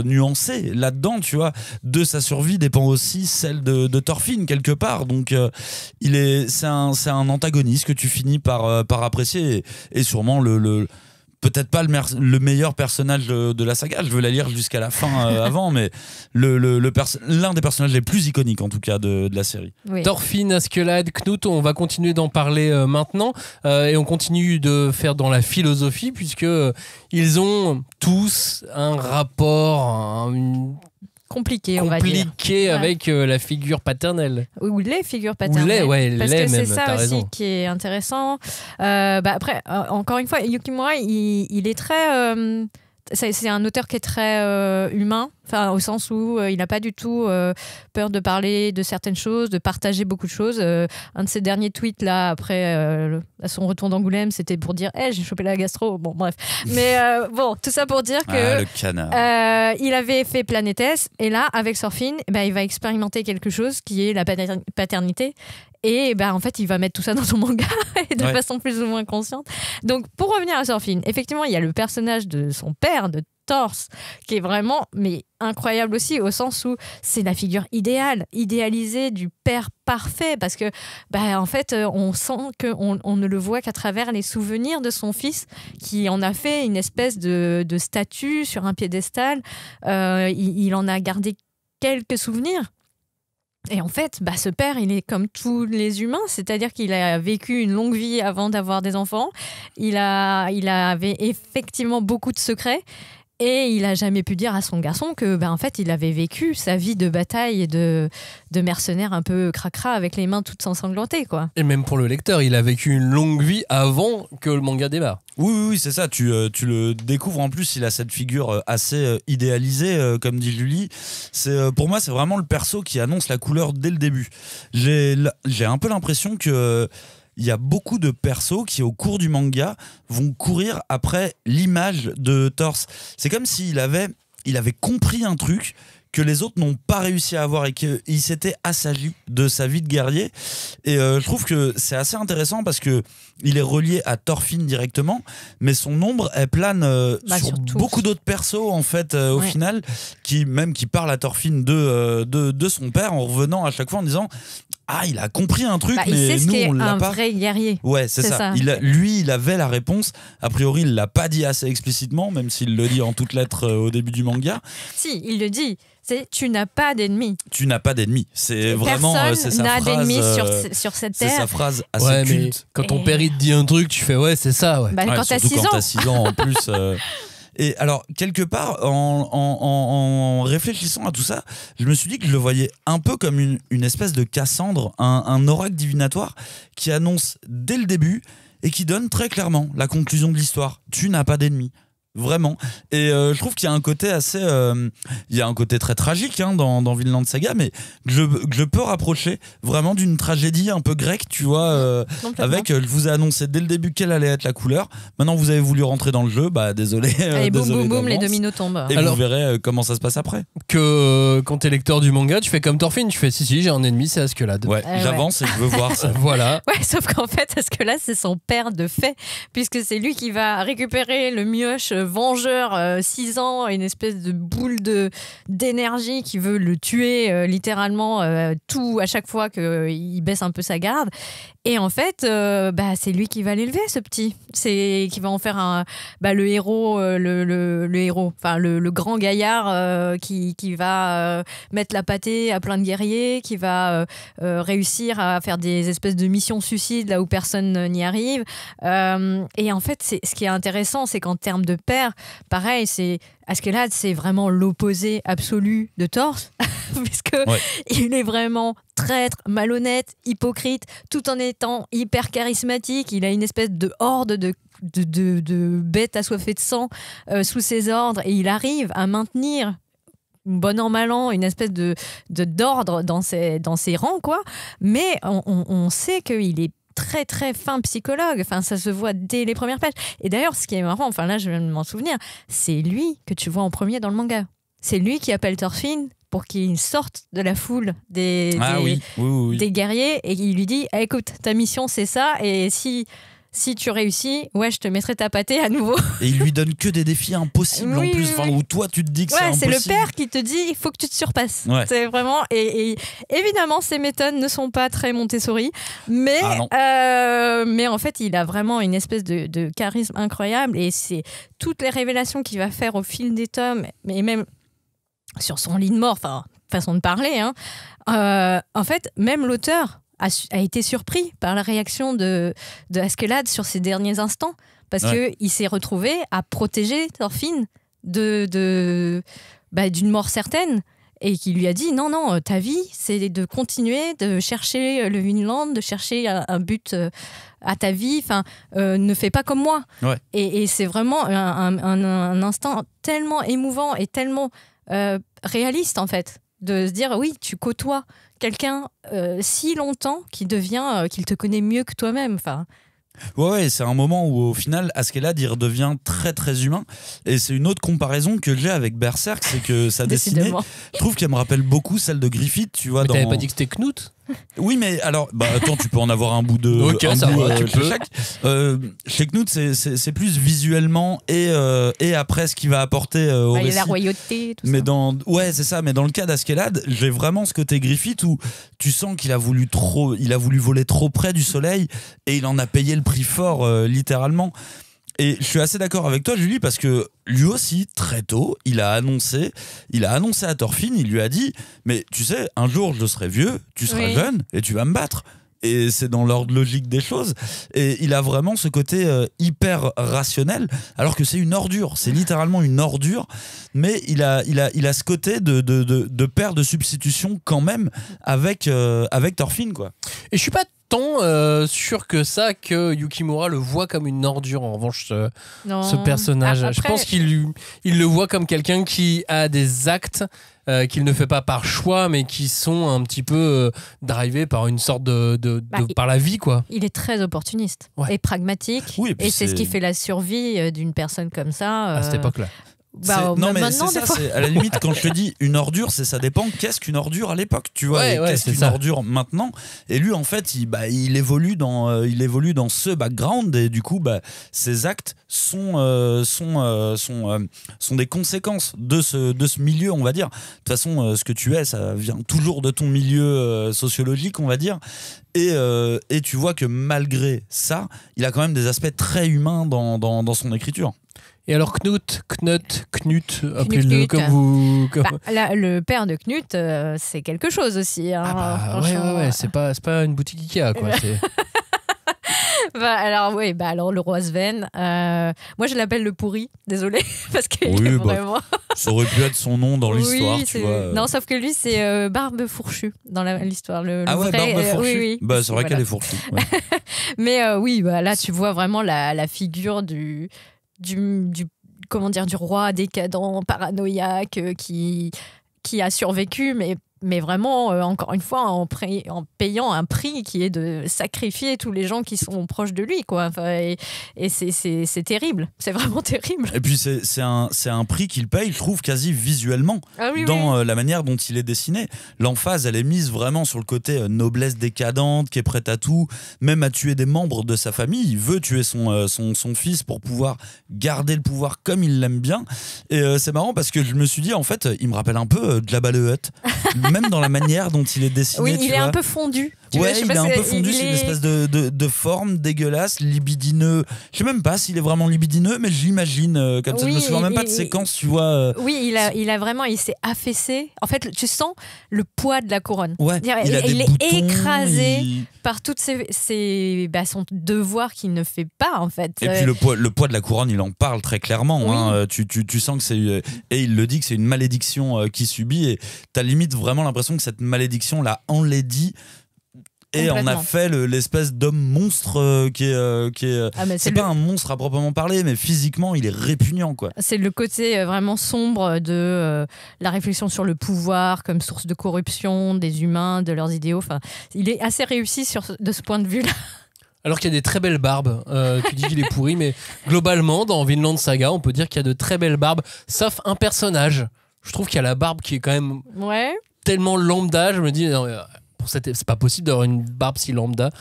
nuancé là-dedans, tu vois. De sa survie dépend aussi celle de Thorfinn quelque part, donc c'est un antagoniste que tu finis par apprécier, et sûrement peut-être pas le meilleur personnage de la saga. Je veux la lire jusqu'à la fin avant, mais l'un des personnages les plus iconiques en tout cas de la série. Oui. Thorfinn, Askelad, Knut, on va continuer d'en parler maintenant, et on continue de faire dans la philosophie, puisque ils ont tous un rapport compliqué, on va dire. Avec la figure paternelle. Ou les figures paternelles. Parce que c'est ça aussi raison. Qui est intéressant. Après, encore une fois, Yukimura, il est très... c'est un auteur qui est très humain, au sens où il n'a pas du tout peur de parler de certaines choses, de partager beaucoup de choses. Un de ses derniers tweets, là, après à son retour d'Angoulême, c'était pour dire hey, j'ai chopé la gastro. Bon, bref. Mais tout ça pour dire que le canard. il avait fait Planète S, et là, avec Thorfinn, il va expérimenter quelque chose qui est la paternité. Et en fait, il va mettre tout ça dans son manga de façon plus ou moins consciente. Donc, pour revenir à Thorfinn, effectivement, il y a le personnage de son père, de Thors, qui est vraiment incroyable aussi, au sens où c'est la figure idéalisée du père parfait, parce que en fait, on sent qu'on ne le voit qu'à travers les souvenirs de son fils, qui en a fait une espèce de statue sur un piédestal. Il en a gardé quelques souvenirs. Et en fait, ce père, il est comme tous les humains, c'est-à-dire qu'il a vécu une longue vie avant d'avoir des enfants. Il avait effectivement beaucoup de secrets. Et il a jamais pu dire à son garçon que, en fait, il avait vécu sa vie de bataille et de mercenaire un peu cracra, avec les mains toutes ensanglantées, quoi. Et même pour le lecteur, il a vécu une longue vie avant que le manga démarre. Oui, c'est ça. Tu le découvres en plus. Il a cette figure assez idéalisée, comme dit Julie. Pour moi, c'est vraiment le perso qui annonce la couleur dès le début. J'ai un peu l'impression que il y a beaucoup de persos qui, au cours du manga, vont courir après l'image de Thors. C'est comme s'il avait compris un truc que les autres n'ont pas réussi à avoir, et qu'il s'était assagi de sa vie de guerrier. Et je trouve que c'est assez intéressant parce que il est relié à Thorfinn directement, mais son ombre, elle plane sur beaucoup d'autres persos en fait, au final, qui parlent à Thorfinn de son père, en revenant à chaque fois en disant il a compris un truc, mais nous on l'a pas. Un vrai guerrier. Ouais, c'est ça. Il avait la réponse. A priori, il l'a pas dit assez explicitement, même s'il le dit en toutes lettres au début du manga. Si, il le dit. C'est tu n'as pas d'ennemis. Tu n'as pas d'ennemis. C'est vraiment c'est sa n'a phrase. d'ennemis sur cette terre. C'est sa phrase assez culte. Quand ton père il te dit un truc, tu fais c'est ça. Ouais. Quand t'as 6 ans. Quand t'as 6 ans en plus. Et alors, quelque part, en réfléchissant à tout ça, je me suis dit que je le voyais un peu comme une espèce de Cassandre, un oracle divinatoire qui annonce dès le début et qui donne très clairement la conclusion de l'histoire. Tu n'as pas d'ennemis. Vraiment. Et je trouve qu'il y a un côté assez... il y a un côté très tragique dans Vinland Saga, mais que je peux rapprocher vraiment d'une tragédie un peu grecque, tu vois, avec, je vous ai annoncé dès le début quelle allait être la couleur. Maintenant, vous avez voulu rentrer dans le jeu, bah désolé. Allez, boum, désolé boum, boum, les d'avance. dominos tombent. Et Alors, vous verrez comment ça se passe après. Que quand t'es lecteur du manga, tu fais comme Thorfinn, tu fais si, j'ai un ennemi, c'est Askeladd. Ouais, j'avance et je veux voir ça. Voilà. Ouais, sauf qu'en fait, parce que là, c'est son père de fait, puisque c'est lui qui va récupérer le mioche vengeur 6 ans, une espèce de boule d'énergie qui veut le tuer littéralement tout à chaque fois qu'il baisse un peu sa garde. Et en fait, c'est lui qui va l'élever, ce petit. C'est qui va en faire le héros, le héros, enfin le grand gaillard qui va mettre la pâtée à plein de guerriers, qui va réussir à faire des espèces de missions suicides là où personne n'y arrive. Et en fait, ce qui est intéressant, c'est qu'en termes de père, pareil, Askeladd, c'est vraiment l'opposé absolu de Thor, puisque il est vraiment traître, malhonnête, hypocrite, tout en étant hyper charismatique. Il a une espèce de horde de bêtes assoiffées de sang sous ses ordres, et il arrive à maintenir, bon an mal an, une espèce d'ordre dans ses rangs, quoi. Mais on sait qu'il est très très fin psychologue, enfin ça se voit dès les premières pages. Et d'ailleurs, ce qui est marrant, enfin là je viens de m'en souvenir, c'est lui que tu vois en premier dans le manga. C'est lui qui appelle Thorfinn pour qu'il sorte de la foule des guerriers, et il lui dit écoute, ta mission c'est ça, et si tu réussis, je te mettrai ta pâtée à nouveau. Et il lui donne que des défis impossibles en plus, où toi tu te dis que c'est impossible. C'est le père qui te dit il faut que tu te surpasses. C'est vraiment, et évidemment ces méthodes ne sont pas très Montessori, mais en fait il a vraiment une espèce de charisme incroyable, et c'est toutes les révélations qu'il va faire au fil des tomes, mais même sur son lit de mort, enfin façon de parler, en fait même l'auteur a été surpris par la réaction de Askeladd sur ses derniers instants, parce qu'il s'est retrouvé à protéger Thorfinn d'une mort certaine, et qui lui a dit non, ta vie c'est de continuer de chercher le Vinland, de chercher un but à ta vie, ne fais pas comme moi. Et c'est vraiment un instant tellement émouvant et tellement réaliste, en fait, de se dire oui, tu côtoies quelqu'un si longtemps qu'il te connaît mieux que toi-même. Ouais, c'est un moment où au final Askeladd il redevient très très humain, et c'est une autre comparaison que j'ai avec Berserk, c'est que sa dessinée, je trouve qu'elle me rappelle beaucoup celle de Griffith, tu vois. Mais t'avais pas dit que c'était Knut ? Oui, mais alors, attends, tu peux en avoir un bout de. Ok, ça va, tu peux. Chez Knut, c'est plus visuellement et après ce qu'il va apporter au récit. Il y a la royauté, tout mais ça. C'est ça. Mais dans le cas d'Askeladd, j'ai vraiment ce côté Griffith où tu sens qu'il a voulu voler trop près du soleil, et il en a payé le prix fort, littéralement. Et je suis assez d'accord avec toi, Julie, parce que lui aussi, très tôt, il a annoncé à Thorfinn, il lui a dit mais tu sais, un jour je serai vieux, tu seras jeune et tu vas me battre. Et c'est dans l'ordre logique des choses. Et il a vraiment ce côté hyper rationnel, alors que c'est une ordure, c'est littéralement une ordure, mais il a ce côté de père de substitution quand même avec Thorfinn, quoi. Et je suis pas tant sûr que ça que Yukimura le voit comme une ordure, en revanche, ce personnage. Après... Je pense qu'il le voit comme quelqu'un qui a des actes qu'il ne fait pas par choix, mais qui sont un petit peu drivés par une sorte par la vie, quoi. Il est très opportuniste et pragmatique, et c'est ce qui fait la survie d'une personne comme ça. À cette époque-là. Non, mais c'est ça, c'est à la limite, quand je te dis une ordure, ça dépend qu'est-ce qu'une ordure à l'époque, tu vois, et qu'est-ce qu'une ordure maintenant. Et lui, en fait, il évolue dans ce background, et du coup, ses actes sont des conséquences de ce milieu, on va dire. De toute façon, ce que tu es, ça vient toujours de ton milieu sociologique, on va dire. Et tu vois que malgré ça, il a quand même des aspects très humains dans son écriture. Et alors Knut, appelez-le comme vous... le père de Knut, c'est quelque chose aussi. Ouais, c'est pas une boutique Ikea, quoi. Alors le roi Sven, moi je l'appelle le pourri, désolé, parce que Oui, vraiment. Ça aurait pu être son nom dans l'histoire, tu vois. Non, sauf que lui c'est Barbe Fourchue dans l'histoire. Barbe Fourchue. Oui. C'est vrai qu'elle est fourchue. Ouais. Mais là tu vois vraiment la figure du comment dire, du roi décadent, paranoïaque, qui a survécu, mais vraiment, encore une fois, en payant un prix qui est de sacrifier tous les gens qui sont proches de lui, quoi. Enfin, et c'est terrible. C'est vraiment terrible. Et puis, c'est un prix qu'il paye, je trouve, quasi visuellement, dans la manière dont il est dessiné. L'emphase, elle est mise vraiment sur le côté noblesse décadente, qui est prête à tout, même à tuer des membres de sa famille. Il veut tuer son fils pour pouvoir garder le pouvoir comme il l'aime bien. Et c'est marrant parce que je me suis dit, en fait, il me rappelle un peu de Jabba the Hutt. Même dans la manière dont il est dessiné. Oui, il est un peu fondu. Il est un peu fondu, c'est une espèce de forme dégueulasse, libidineux. Je sais même pas s'il est vraiment libidineux, mais je l'imagine comme ça. Je me souviens même pas de séquence, tu vois. Oui, il s'est affaissé. En fait, tu sens le poids de la couronne. Ouais, il est écrasé par toutes son devoir qu'il ne fait pas, en fait. Et puis le poids de la couronne, il en parle très clairement. Oui. Hein. Tu sens que c'est... Et il le dit que c'est une malédiction qu'il subit. Et t'as limite vraiment l'impression que cette malédiction l'a enlaidi. Et on a fait l'espèce d'homme monstre qui est c'est pas un monstre à proprement parler, mais physiquement il est répugnant, quoi. C'est le côté vraiment sombre de la réflexion sur le pouvoir comme source de corruption des humains, de leurs idéaux. Enfin, il est assez réussi de ce point de vue-là. Alors qu'il y a des très belles barbes, tu dis qu'il est pourri, mais globalement dans Vinland Saga on peut dire qu'il y a de très belles barbes, sauf un personnage. Je trouve qu'il y a la barbe qui est quand même tellement lambda, je me dis non, c'est pas possible d'avoir une barbe si lambda.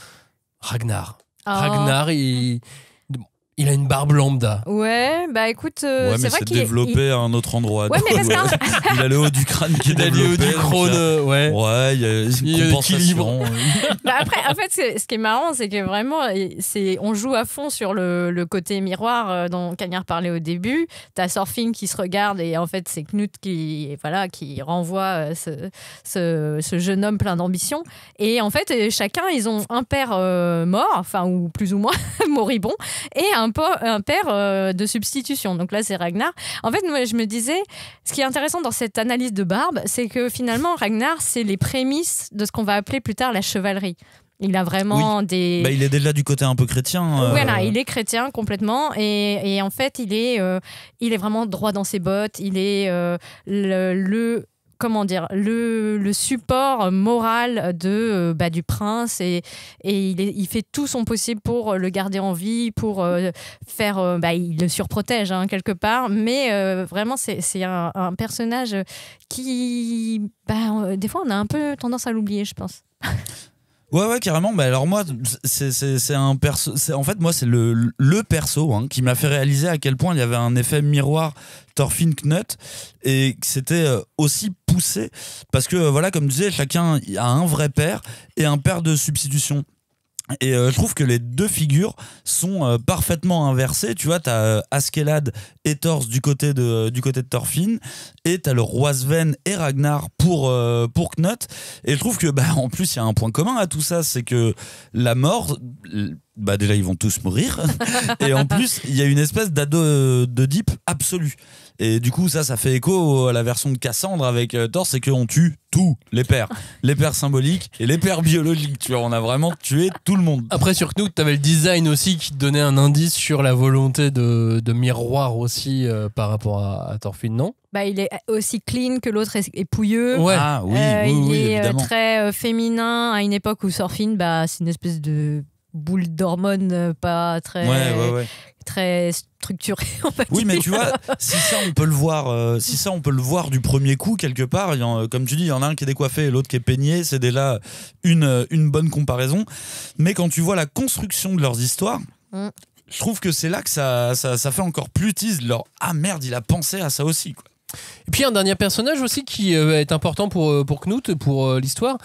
Ragnar. Ragnar, il a une barbe lambda. Ouais, bah écoute, mais c'est vrai qu'il est développé à un autre endroit. Ouais, mais il a le haut du crâne qui est développé. Il a le haut du crâne, Ouais, il y a une compensation. Après, en fait, ce qui est marrant, c'est que vraiment, on joue à fond sur le côté miroir dont Cagnard parlait au début. T'as Thorfinn qui se regarde et en fait, c'est Knut qui renvoie ce jeune homme plein d'ambition. Et en fait, chacun, ils ont un père mort, enfin, ou plus ou moins moribond, et un père de substitution. Donc là, c'est Ragnar. En fait, moi, je me disais, ce qui est intéressant dans cette analyse de barbe, c'est que finalement, Ragnar, c'est les prémices de ce qu'on va appeler plus tard la chevalerie. Il a vraiment des... il est déjà du côté un peu chrétien. Voilà, il est chrétien complètement. Et en fait, il est vraiment droit dans ses bottes. Il est le support moral du prince et il fait tout son possible pour le garder en vie, pour faire il le surprotège quelque part, mais vraiment c'est un personnage qui des fois on a un peu tendance à l'oublier, je pense. Ouais, carrément. Alors moi, c'est un perso. En fait, moi, c'est le perso qui m'a fait réaliser à quel point il y avait un effet miroir Thorfinn Knut et que c'était aussi poussé parce que voilà, comme tu disais, chacun a un vrai père et un père de substitution. Et je trouve que les deux figures sont parfaitement inversées. Tu vois, t'as Askeladd et Thor du côté de Thorfinn, et t'as le roi Sven et Ragnar pour Knut. Et je trouve que en plus il y a un point commun à tout ça, c'est que la mort, déjà ils vont tous mourir, et en plus il y a une espèce d'Oedipe absolu. Et du coup ça fait écho à la version de Cassandre avec Thor, c'est qu'on tue tous les pères symboliques et les pères biologiques. Tu vois, on a vraiment tué tout le monde. Après sur Knut, t'avais le design aussi qui te donnait un indice sur la volonté de miroir aussi par rapport à Thorfinn, non ? Il est aussi clean que l'autre est pouilleux. Ouais. Ah oui, il est évidemment. très féminin à une époque où Thorfinn, c'est une espèce de boule d'hormones pas très... très structuré, on va dire. Oui, mais tu vois, si ça on peut le voir du premier coup quelque part, comme tu dis, il y en a un qui est décoiffé et l'autre qui est peigné, c'est déjà une bonne comparaison. Mais quand tu vois la construction de leurs histoires, je trouve que c'est là que ça fait encore plus tease ah merde, il a pensé à ça aussi, quoi. Et puis un dernier personnage aussi qui est important pour Knut, pour l'histoire,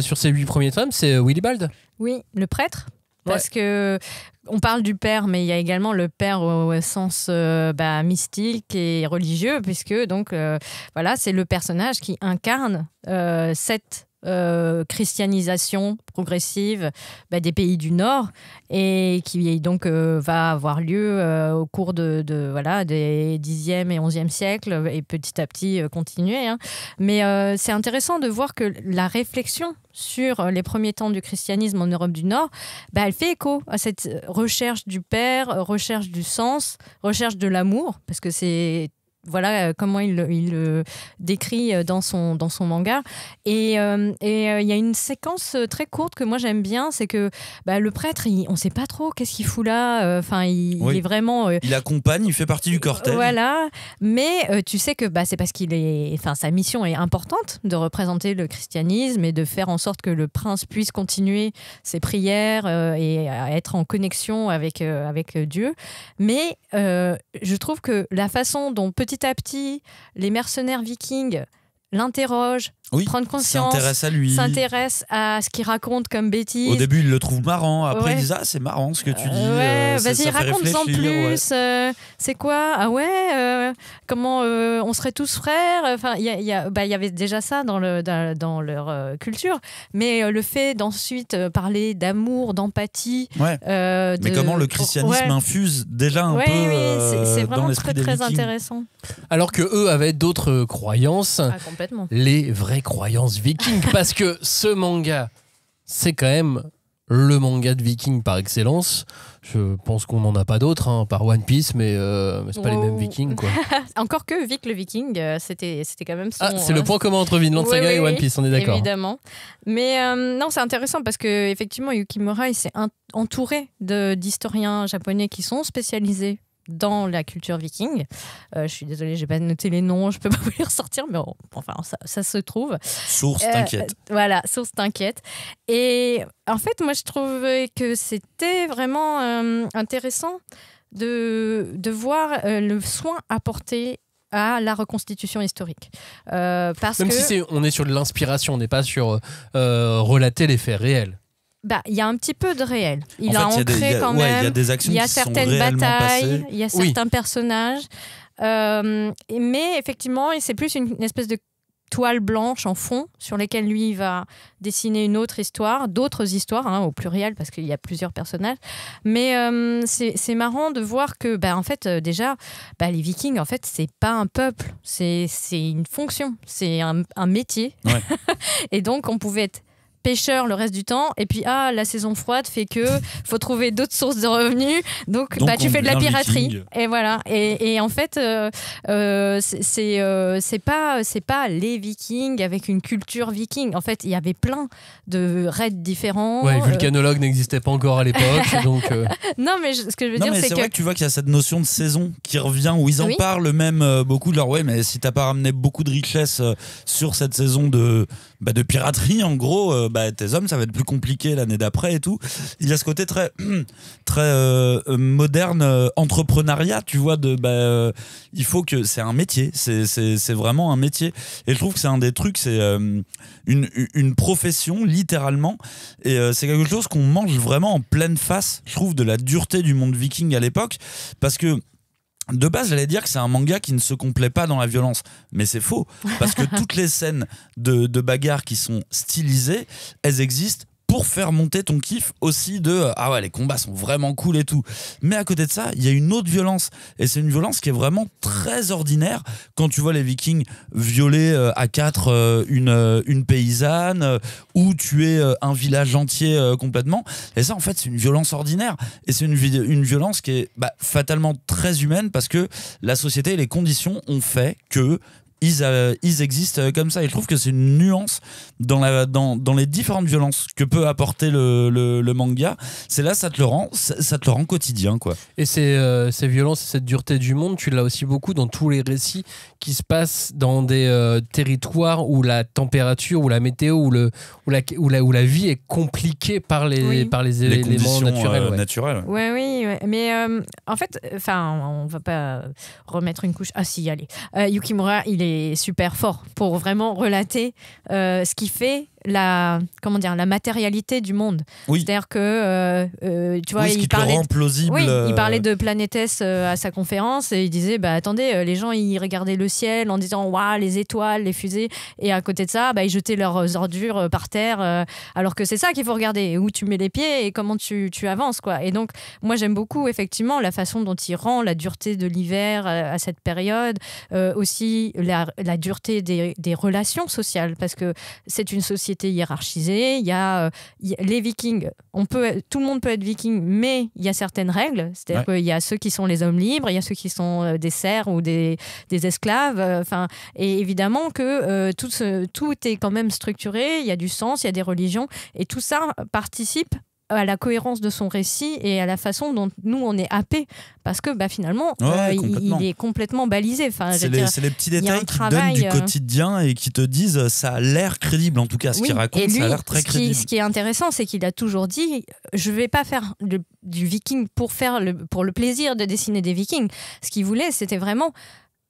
sur ses 8 premiers tomes, c'est Willibald. Oui, le prêtre. Parce que on parle du père, mais il y a également le père au sens mystique et religieux, puisque donc c'est le personnage qui incarne cette christianisation progressive des pays du Nord et qui donc va avoir lieu au cours des 10e et 11e siècles et petit à petit continuer. Hein. Mais c'est intéressant de voir que la réflexion sur les premiers temps du christianisme en Europe du Nord, elle fait écho à cette recherche du Père, recherche du sens, recherche de l'amour, parce que c'est comment il le décrit dans son manga. Et il y a une séquence très courte que moi j'aime bien, c'est que le prêtre, on ne sait pas trop qu'est-ce qu'il fout là. Il est vraiment... il accompagne, il fait partie du cortège. Voilà, mais tu sais que c'est parce sa mission est importante de représenter le christianisme et de faire en sorte que le prince puisse continuer ses prières et à être en connexion avec Dieu. Mais je trouve que la façon dont petit à petit, les mercenaires vikings l'interrogent, prennent conscience, s'intéressent à ce qu'il raconte comme bêtises. Au début, ils le trouvent marrant. Après, ils disent c'est marrant ce que tu dis. Vas-y, raconte-en plus. C'est quoi ? Ah ouais comment on serait tous frères ? Enfin, il y avait déjà ça dans leur culture. Mais le fait d'ensuite parler d'amour, d'empathie. Mais comment le christianisme infuse déjà un peu c'est dans l'esprit des Vikings. Très intéressant. Alors que eux avaient d'autres croyances. Complètement. Les vraies croyances vikings, parce que ce manga, c'est quand même le manga de vikings par excellence. Je pense qu'on n'en a pas d'autres, par One Piece, mais c'est pas les mêmes vikings, quoi. Encore que Vic le Viking, c'était quand même son... c'est le point commun entre Vinland Saga et One Piece, on est d'accord. Évidemment. Mais non, c'est intéressant parce qu'effectivement, Yukimura, il s'est entouré d'historiens japonais qui sont spécialisés dans la culture viking. Je suis désolée, j'ai pas noté les noms, je peux pas vous les ressortir, mais ça se trouve. Source, t'inquiète. Voilà, source, t'inquiète. Et en fait, moi, je trouvais que c'était vraiment intéressant de voir le soin apporté à la reconstitution historique. Même si on est sur de l'inspiration, on n'est pas sur relater les faits réels. Il y a un petit peu de réel. Il a ancré quand même. Il y a des actions il y a qui certaines sont réellement batailles, passées. il y a certains personnages. Mais effectivement, c'est plus une espèce de toile blanche en fond sur lesquelles lui il va dessiner d'autres histoires, au pluriel parce qu'il y a plusieurs personnages. Mais c'est marrant de voir que en fait déjà les Vikings en fait c'est pas un peuple, c'est une fonction, c'est un métier. Et donc on pouvait être pêcheur le reste du temps et puis la saison froide fait que faut trouver d'autres sources de revenus donc tu fais de la piraterie viking. Et voilà et en fait c'est pas les Vikings avec une culture viking. En fait il y avait plein de raids différents. Vulcanologue n'existait pas encore à l'époque donc non mais ce que je veux dire c'est vrai que tu vois qu'il y a cette notion de saison qui revient où ils en parlent même beaucoup de leur mais si t'as pas ramené beaucoup de richesses sur cette saison de piraterie en gros tes hommes ça va être plus compliqué l'année d'après et tout. Il y a ce côté très moderne entrepreneuriat tu vois il faut que c'est un métier, c'est vraiment un métier et je trouve que c'est un des trucs, c'est une profession littéralement et c'est quelque chose qu'on mange vraiment en pleine face je trouve de la dureté du monde viking à l'époque parce que de base, j'allais dire que c'est un manga qui ne se complaît pas dans la violence, mais c'est faux, parce que toutes les scènes de bagarre qui sont stylisées, elles existent pour faire monter ton kiff aussi les combats sont vraiment cool et tout. Mais à côté de ça, il y a une autre violence, et c'est une violence qui est vraiment très ordinaire quand tu vois les Vikings violer à 4 une paysanne ou tuer un village entier complètement. Et ça, en fait, c'est une violence ordinaire, et c'est une violence qui est fatalement très humaine parce que la société et les conditions ont fait que ils existent comme ça et je trouve que c'est une nuance dans les différentes violences que peut apporter le manga. C'est là ça te le rend quotidien quoi. Et ces violences et cette dureté du monde tu l'as aussi beaucoup dans tous les récits qui se passent dans des territoires où la température ou la météo ou la vie est compliquée par les éléments naturels. Oui. Mais en fait on va pas remettre une couche. Si allez Yukimura il est super fort pour vraiment relater ce qu'il fait la matérialité du monde. Oui. C'est-à-dire que tu vois, ce qui te le rend plausible. Oui, il parlait de Planétesse à sa conférence et il disait attendez, les gens ils regardaient le ciel en disant waouh, les étoiles, les fusées, et à côté de ça ils jetaient leurs ordures par terre, alors que c'est ça qu'il faut regarder, où tu mets les pieds et comment tu avances, quoi. Et donc moi j'aime beaucoup effectivement la façon dont il rend la dureté de l'hiver à cette période, aussi la dureté des relations sociales, parce que c'est une société hiérarchisée. Il y a les Vikings, tout le monde peut être viking, mais il y a certaines règles, c'est-à-dire qu'il y a ceux qui sont les hommes libres, il y a ceux qui sont des serfs ou des esclaves, et évidemment que tout est quand même structuré, il y a du sens, il y a des religions, et tout ça participe à la cohérence de son récit et à la façon dont nous on est happés, parce que finalement il est complètement balisé. C'est les petits détails qui donnent du quotidien et qui te disent ça a l'air crédible, en tout cas ce qu'il raconte, ça a l'air très crédible. Ce qui est intéressant, c'est qu'il a toujours dit je vais pas faire du viking pour le plaisir de dessiner des vikings. Ce qu'il voulait, c'était vraiment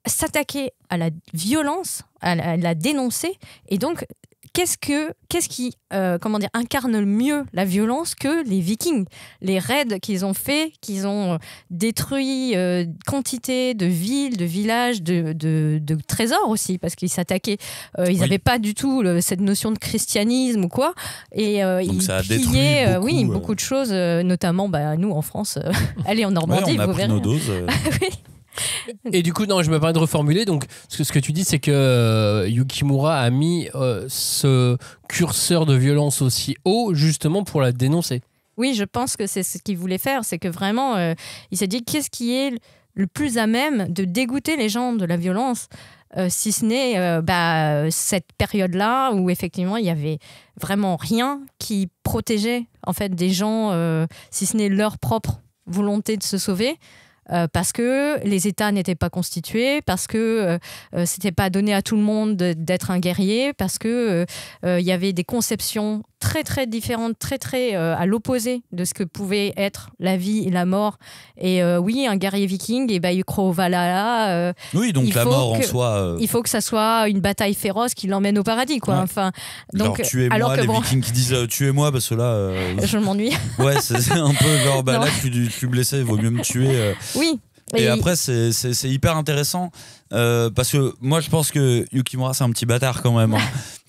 s'attaquer à la violence, à la dénoncer, et donc qu'est-ce qui incarne mieux la violence que les Vikings, les raids qu'ils ont fait, qu'ils ont détruit quantité de villes, de villages, de trésors aussi, parce qu'ils s'attaquaient, ils n'avaient pas du tout cette notion de christianisme ou quoi, et donc ils pillaient beaucoup de choses, notamment nous en France, allez en Normandie, on a vous pris verrez. nos doses. Oui. Et du coup, non, je me permets de reformuler. Donc, ce que tu dis, c'est que Yukimura a mis ce curseur de violence aussi haut, justement pour la dénoncer. Oui, je pense que c'est ce qu'il voulait faire. C'est que vraiment, il s'est dit qu'est-ce qui est le plus à même de dégoûter les gens de la violence, si ce n'est cette période-là où effectivement il y avait vraiment rien qui protégeait en fait des gens, si ce n'est leur propre volonté de se sauver. Parce que les États n'étaient pas constitués, parce que c'était pas donné à tout le monde d'être un guerrier, parce que il y avait des conceptions très très différentes, très à l'opposé de ce que pouvait être la vie et la mort. Et oui, un guerrier viking, et il croit au Valhalla. Oui, donc la mort en soi. Il faut que ça soit une bataille féroce qui l'emmène au paradis, quoi. Ouais. Donc tuez-moi, les Vikings qui disent tuez-moi parce que là. Je m'ennuie. Ouais, c'est un peu genre là je suis blessé, il vaut mieux me tuer. Oui. Et après, c'est hyper intéressant parce que moi, je pense que Yukimura, c'est un petit bâtard quand même.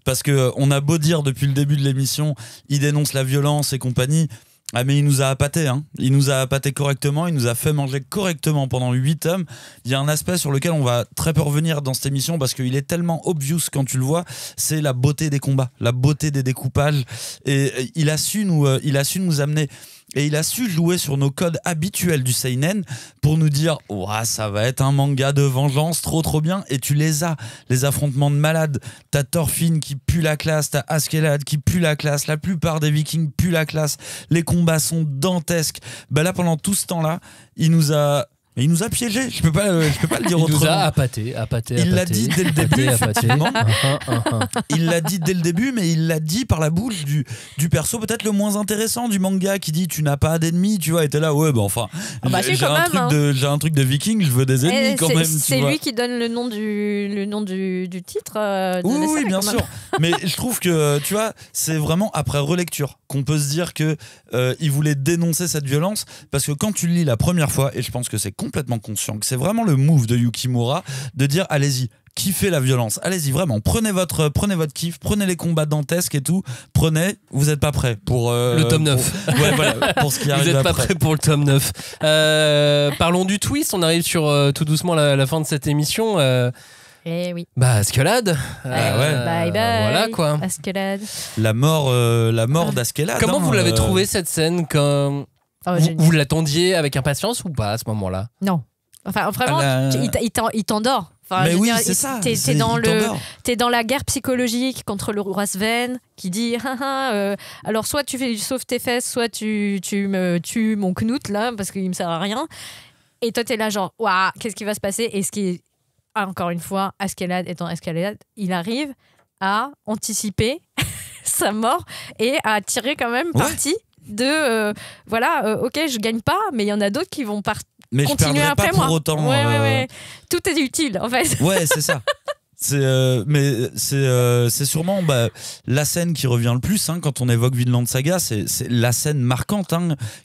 Parce qu'on a beau dire depuis le début de l'émission, il dénonce la violence et compagnie. Ah, mais il nous a appâtés, il nous a appâtés correctement, il nous a fait manger correctement pendant 8 tomes. Il y a un aspect sur lequel on va très peu revenir dans cette émission parce qu'il est tellement obvious quand tu le vois, c'est la beauté des combats, la beauté des découpages. Et il a su nous amener. Et il a su jouer sur nos codes habituels du seinen pour nous dire ouah, ça va être un manga de vengeance trop bien. Et tu les as, les affrontements de malades. T'as Thorfinn qui pue la classe, t'as Askeladd qui pue la classe, la plupart des Vikings puent la classe, les combats sont dantesques. Là, pendant tout ce temps-là, il nous a piégés, je peux pas le dire autrement. Il nous a appâtés. Il l'a dit dès le début, effectivement. Il l'a dit dès le début, mais il l'a dit par la bouche du perso peut-être le moins intéressant du manga, qui dit tu n'as pas d'ennemis, tu vois, et t'es là, ouais, enfin, j'ai un truc de viking, je veux des ennemis quand même. C'est lui qui donne le nom du titre de oui, la série, oui, bien sûr. Mais je trouve que, tu vois, c'est vraiment après relecture qu'on peut se dire que il voulait dénoncer cette violence, parce que quand tu le lis la première fois, et je pense que c'est complètement conscient, que c'est vraiment le move de Yukimura de dire allez-y, kiffez la violence, allez-y, vraiment, prenez votre kiff, prenez les combats dantesques et tout, vous n'êtes pas prêts pour le tome 9 pour ce qui arrive après. Vous n'êtes pas prêts pour le tome 9. Parlons du twist, on arrive sur tout doucement la fin de cette émission. Oui. Askeladd. Bye bye. Voilà quoi. Askeladd. La mort d'Askeladd. Comment vous l'avez trouvé cette scène quand vous l'attendiez avec impatience ou pas à ce moment-là? Non. Enfin, vraiment, il t'endort. Enfin, mais oui, c'est ça. T'es dans la guerre psychologique contre le roi Sven qui dit alors soit tu sauves tes fesses, soit tu me tues mon Knut là parce qu'il me sert à rien. Et toi t'es là genre waouh, qu'est-ce qui va se passer? Et ce qui est encore une fois, Askeladd étant Askeladd, il arrive à anticiper sa mort et à tirer quand même parti de ok, je gagne pas, mais il y en a d'autres qui vont mais continuer je après pas moi. pour autant. Ouais. Tout est utile en fait. Ouais, c'est ça. Mais c'est sûrement la scène qui revient le plus quand on évoque Vinland Saga, c'est la scène marquante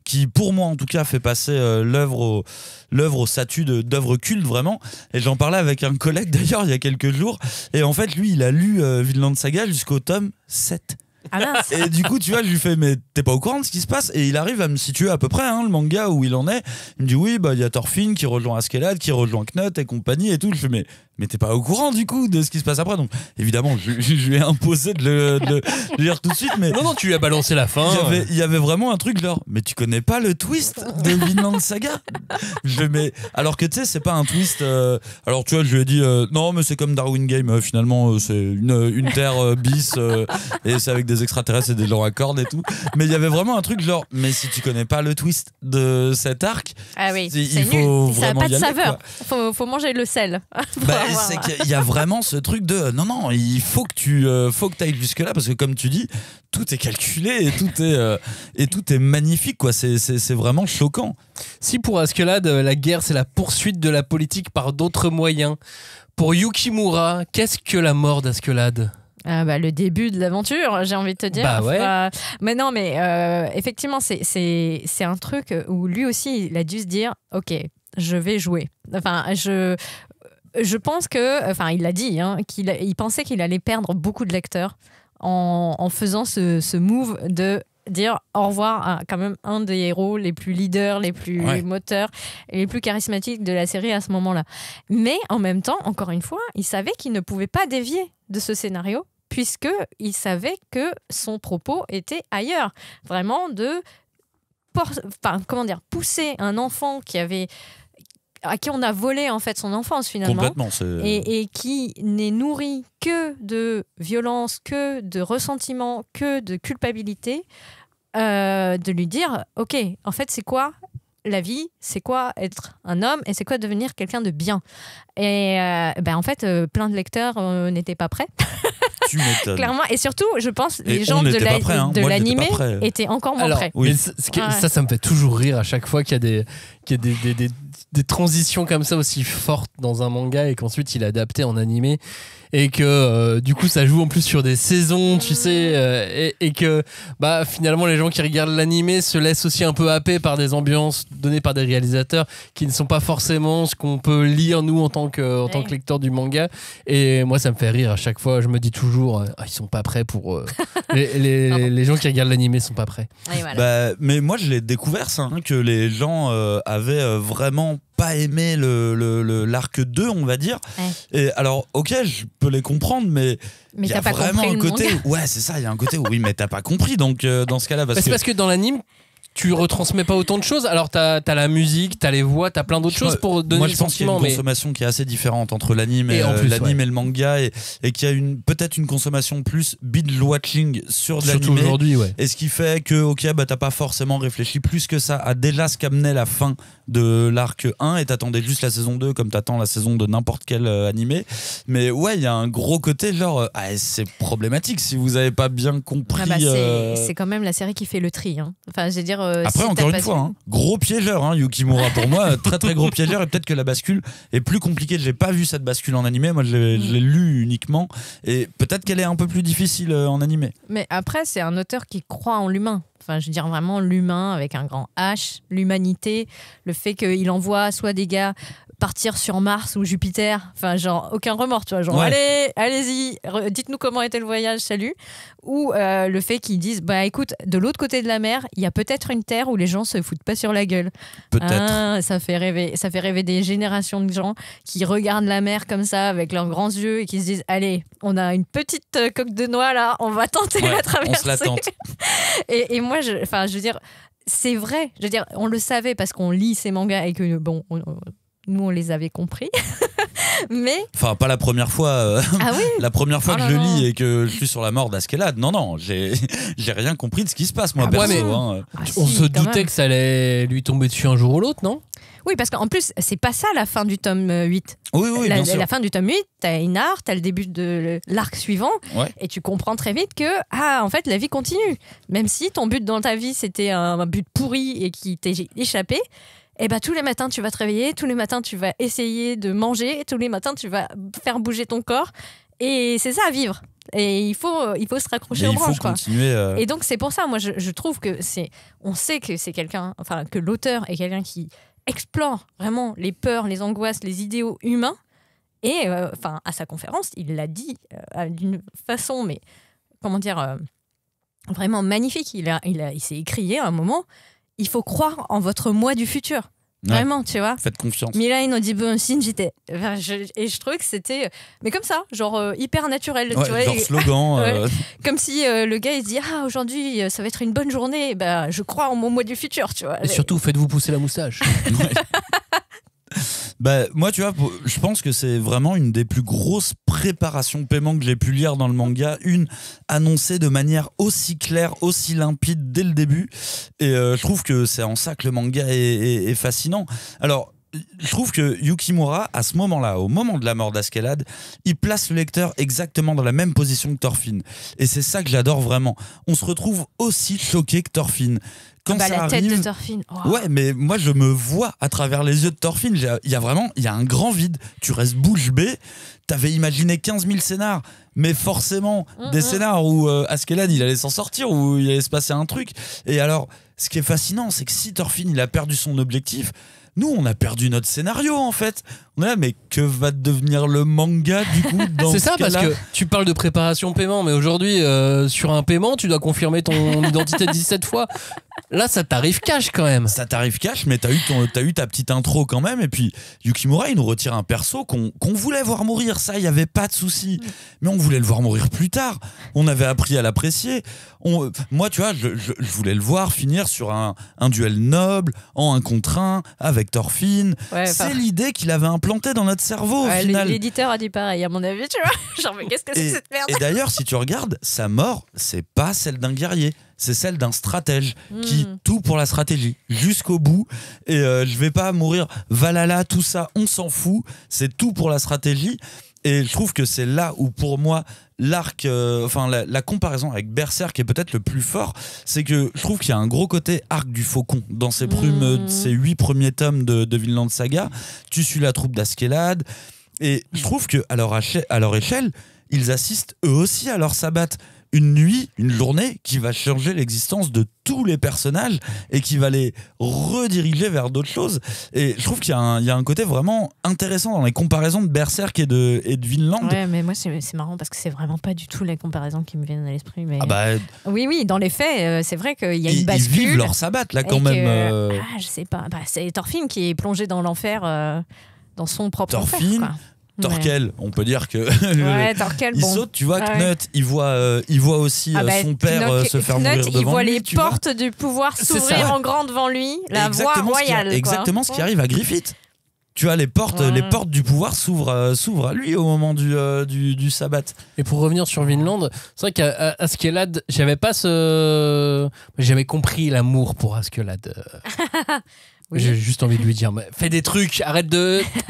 qui, pour moi en tout cas, fait passer l'œuvre au statut d'œuvre culte vraiment. Et j'en parlais avec un collègue d'ailleurs il y a quelques jours, et en fait lui il a lu Vinland Saga jusqu'au tome 7. Ah mince. Et du coup, tu vois, je lui fais, mais t'es pas au courant de ce qui se passe? Et il arrive à me situer à peu près le manga où il en est. Il me dit, oui, il y a Thorfinn qui rejoint Askeladd, qui rejoint Knut et compagnie et tout. Je fais, mais t'es pas au courant du coup de ce qui se passe après? Donc évidemment, je lui ai imposé de le lire tout de suite. Mais non, tu lui as balancé la fin. Il y avait vraiment un truc genre, mais tu connais pas le twist de Vinland Saga? Alors que tu sais, c'est pas un twist. Alors tu vois, je lui ai dit, non, mais c'est comme Darwin Game, finalement, c'est une terre bis et c'est avec des extraterrestres et des gens à cordes et tout. Mais il y avait vraiment un truc genre, mais si tu connais pas le twist de cet arc, il faut nul. Ça n'a pas de saveur. Quoi. Faut manger le sel. C'est qu'il y a vraiment ce truc de non, il faut que tu ailles jusque là, parce que comme tu dis, tout est calculé et tout est magnifique quoi. C'est vraiment choquant. Si pour Askeladd la guerre c'est la poursuite de la politique par d'autres moyens, pour Yukimura, qu'est-ce que la mort d'Askeladd? Le début de l'aventure, j'ai envie de te dire. Bah ouais. Mais non, mais effectivement, c'est un truc où lui aussi, il a dû se dire, ok, je vais jouer. Enfin, je pense que, il l'a dit, il pensait qu'il allait perdre beaucoup de lecteurs en faisant ce move de dire au revoir à quand même un des héros les plus leaders, les plus moteurs et les plus charismatiques de la série à ce moment-là. Mais en même temps, encore une fois, il savait qu'il ne pouvait pas dévier de ce scénario puisqu'il savait que son propos était ailleurs. Vraiment pousser un enfant à qui on a volé en fait son enfance finalement. Complètement. Et qui n'est nourri que de violence, que de ressentiment, que de culpabilité, de lui dire ok, en fait c'est quoi la vie, c'est quoi être un homme et c'est quoi devenir quelqu'un de bien. Et en fait plein de lecteurs n'étaient pas prêts. Tu m'étonnes. Clairement, et surtout je pense et les gens de l'animé prêt. étaient encore moins prêts. Oui. Ça me fait toujours rire à chaque fois qu'il y a des transitions comme ça aussi fortes dans un manga et qu'ensuite il est adapté en animé et que du coup ça joue en plus sur des saisons, tu sais, et que finalement les gens qui regardent l'animé se laissent aussi un peu happer par des ambiances données par des réalisateurs qui ne sont pas forcément ce qu'on peut lire nous en tant que lecteur du manga. Et moi ça me fait rire à chaque fois, je me dis toujours ils sont pas prêts pour les gens qui regardent l'animé sont pas prêts. Et voilà. Mais moi je l'ai découvert ça, que les gens avaient vraiment pas aimé l'arc 2 on va dire. Et alors ok, je peux les comprendre, mais il y a pas vraiment compris un côté c'est ça, il y a un côté où oui mais t'as pas compris, donc dans ce cas-là c'est parce que dans l'anime tu retransmets pas autant de choses. Alors t'as la musique, t'as les voix, t'as plein d'autres choses pour donner le sentiment. Moi je pense qu'il y a une consommation qui est assez différente entre l'anime et le manga, et qu'il y a peut-être une consommation plus binge-watching sur de l'anime. Surtout aujourd'hui, Et ce qui fait que t'as pas forcément réfléchi plus que ça à déjà ce qu'amenait la fin de l'arc 1 et t'attendais juste la saison 2 comme t'attends la saison de n'importe quel animé. Mais il y a un gros côté genre c'est problématique si vous avez pas bien compris. C'est quand même la série qui fait le tri. Enfin, je veux dire. Après, encore une fois, gros piégeur, Yukimura pour moi, très très gros piégeur, et peut-être que la bascule est plus compliquée. J'ai pas vu cette bascule en animé, moi je l'ai lu uniquement, et peut-être qu'elle est un peu plus difficile en animé. Mais après, c'est un auteur qui croit en l'humain. Enfin, je veux dire vraiment l'humain avec un grand H, l'humanité, le fait qu'il envoie soit des gars partir sur Mars ou Jupiter, enfin genre aucun remords, tu vois, genre allez-y, dites-nous comment était le voyage, salut. Ou le fait qu'ils disent écoute, de l'autre côté de la mer, il y a peut-être une terre où les gens se foutent pas sur la gueule. Peut-être. Ça fait rêver des générations de gens qui regardent la mer comme ça avec leurs grands yeux et qui se disent allez, on a une petite coque de noix là, on va tenter la traverser. On se la tente. et moi je veux dire, c'est vrai, je veux dire, on le savait parce qu'on lit ces mangas et que nous on les avait compris. Mais enfin pas la première fois la première fois que je lis et que je suis sur la mort d'Askeladd, non j'ai rien compris de ce qui se passe moi perso. On se doutait que ça allait lui tomber dessus un jour ou l'autre, non? Oui, parce qu'en plus, c'est pas ça la fin du tome 8. Oui, bien sûr. La fin du tome 8, t'as Einar, t'as le début de l'arc suivant, et tu comprends très vite que, en fait, la vie continue. Même si ton but dans ta vie, c'était un but pourri et qui t'est échappé, et bah tous les matins tu vas te réveiller, tous les matins tu vas essayer de manger, tous les matins tu vas faire bouger ton corps. Et c'est ça à vivre. Et il faut se raccrocher aux branches. Il faut continuer. Et donc c'est pour ça, moi je trouve que on sait que c'est quelqu'un, enfin que l'auteur est quelqu'un qui explore vraiment les peurs, les angoisses, les idéaux humains. Et enfin à sa conférence, il l'a dit d'une façon, mais comment dire, vraiment magnifique. Il s'est écrié à un moment. Il faut croire en votre moi du futur. Vraiment, tu vois. Faites confiance. Mirai no jibun shinjite. Et je trouvais que c'était, mais comme ça, genre hyper naturel. Ouais, tu vois, genre slogan. Comme si le gars il se dit aujourd'hui ça va être une bonne journée. Bah, je crois en mon moi du futur, tu vois. Et surtout, faites-vous pousser la moustache. Ouais. Bah, moi, tu vois, je pense que c'est vraiment une des plus grosses préparations paiement que j'ai pu lire dans le manga. Une annoncée de manière aussi claire, aussi limpide dès le début. Et je trouve que c'est en ça que le manga est fascinant. Alors, je trouve que Yukimura, à ce moment-là, au moment de la mort d'Askeladd, il place le lecteur exactement dans la même position que Thorfinn. Et c'est ça que j'adore vraiment. On se retrouve aussi choqué que Thorfinn. Quand ça la arrive, tête de Thorfinn. Oh. Ouais, mais moi je me vois à travers les yeux de Thorfinn. Il y a un grand vide. Tu restes bouche bée. T'avais imaginé 15 000 scénars, mais forcément des scénars où Askeladd il allait s'en sortir, où il allait se passer un truc. Et alors, ce qui est fascinant, c'est que si Thorfinn il a perdu son objectif, nous on a perdu notre scénario en fait. On est là, mais que va devenir le manga du coup dans C'est ça, parce que tu parles de préparation paiement, mais aujourd'hui sur un paiement tu dois confirmer ton identité 17 fois. Là ça t'arrive cash quand même. Ça t'arrive cash, mais t'as eu ta petite intro quand même. Et puis Yukimura il nous retire un perso qu'on voulait voir mourir, ça il y avait pas de souci, mais on voulait le voir mourir plus tard. On avait appris à l'apprécier. Moi tu vois, je voulais le voir finir sur un duel noble en 1 contre 1 avec Thorfinn. Ouais, c'est l'idée qu'il avait implantée dans notre cerveau au final. L'éditeur a dit pareil à mon avis, tu vois. Genre mais qu'est-ce que c'est que cette merde. Et d'ailleurs si tu regardes, sa mort c'est pas celle d'un guerrier, c'est celle d'un stratège qui tout pour la stratégie jusqu'au bout. Et je vais pas mourir Valhalla, tout ça on s'en fout, c'est tout pour la stratégie. Et je trouve que c'est là où pour moi l'arc, la comparaison avec Berserk est peut-être le plus fort, c'est que je trouve qu'il y a un gros côté arc du faucon dans ces 8 premiers tomes de Vinland Saga. Tu suis la troupe d'Askeladd et je trouve que à leur échelle ils assistent eux aussi à leur sabbat. Une nuit, une journée qui va changer l'existence de tous les personnages et qui va les rediriger vers d'autres choses. Et je trouve qu'il y a un côté vraiment intéressant dans les comparaisons de Berserk et de Vinland. Ouais, mais moi c'est marrant parce que c'est vraiment pas du tout les comparaisons qui me viennent à l'esprit. Mais... Ah bah, oui, dans les faits, c'est vrai qu'il y a une bascule. Ils vivent leur sabbat là quand même. Je sais pas. Bah, c'est Thorfinn qui est plongé dans l'enfer, dans son propre enfer. Quoi. Torkel, on peut dire que Torkel, il saute, tu vois. Knut, il voit aussi son père se faire mourir devant lui. Il voit les portes du pouvoir s'ouvrir en grand devant lui, la voie royale. Exactement ce qui arrive à Griffith. Tu vois, les portes du pouvoir s'ouvrent à lui au moment du sabbat. Et pour revenir sur Vinland, c'est vrai qu'à Askeladd, j'avais compris l'amour pour Askeladd. Oui. J'ai juste envie de lui dire, fais des trucs,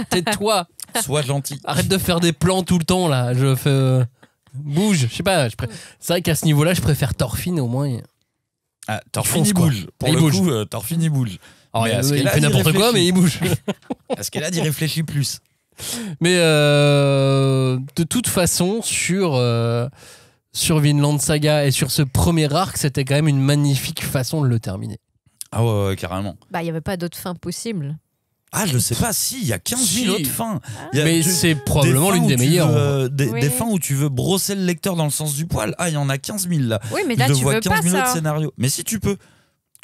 tais-toi. Sois gentil. Arrête de faire des plans tout le temps là. Bouge, je sais pas. C'est vrai qu'à ce niveau-là, je préfère Thorfinn au moins. Thorfinn il bouge. Pour le coup, Thorfinn il bouge. Alors, il fait n'importe quoi, mais il bouge. Askeladd il réfléchit plus. Mais de toute façon, sur Vinland Saga et sur ce premier arc, c'était quand même une magnifique façon de le terminer. Ah ouais, carrément. Bah, il n'y avait pas d'autre fin possible. Ah, je sais pas, il y a 15 000 autres fins. Mais c'est probablement l'une des meilleures. Des fins où tu veux brosser le lecteur dans le sens du poil. Ah, il y en a 15 000 là. Oui, mais là, tu veux 15 000 pas autres ça. scénarios. Mais si tu peux.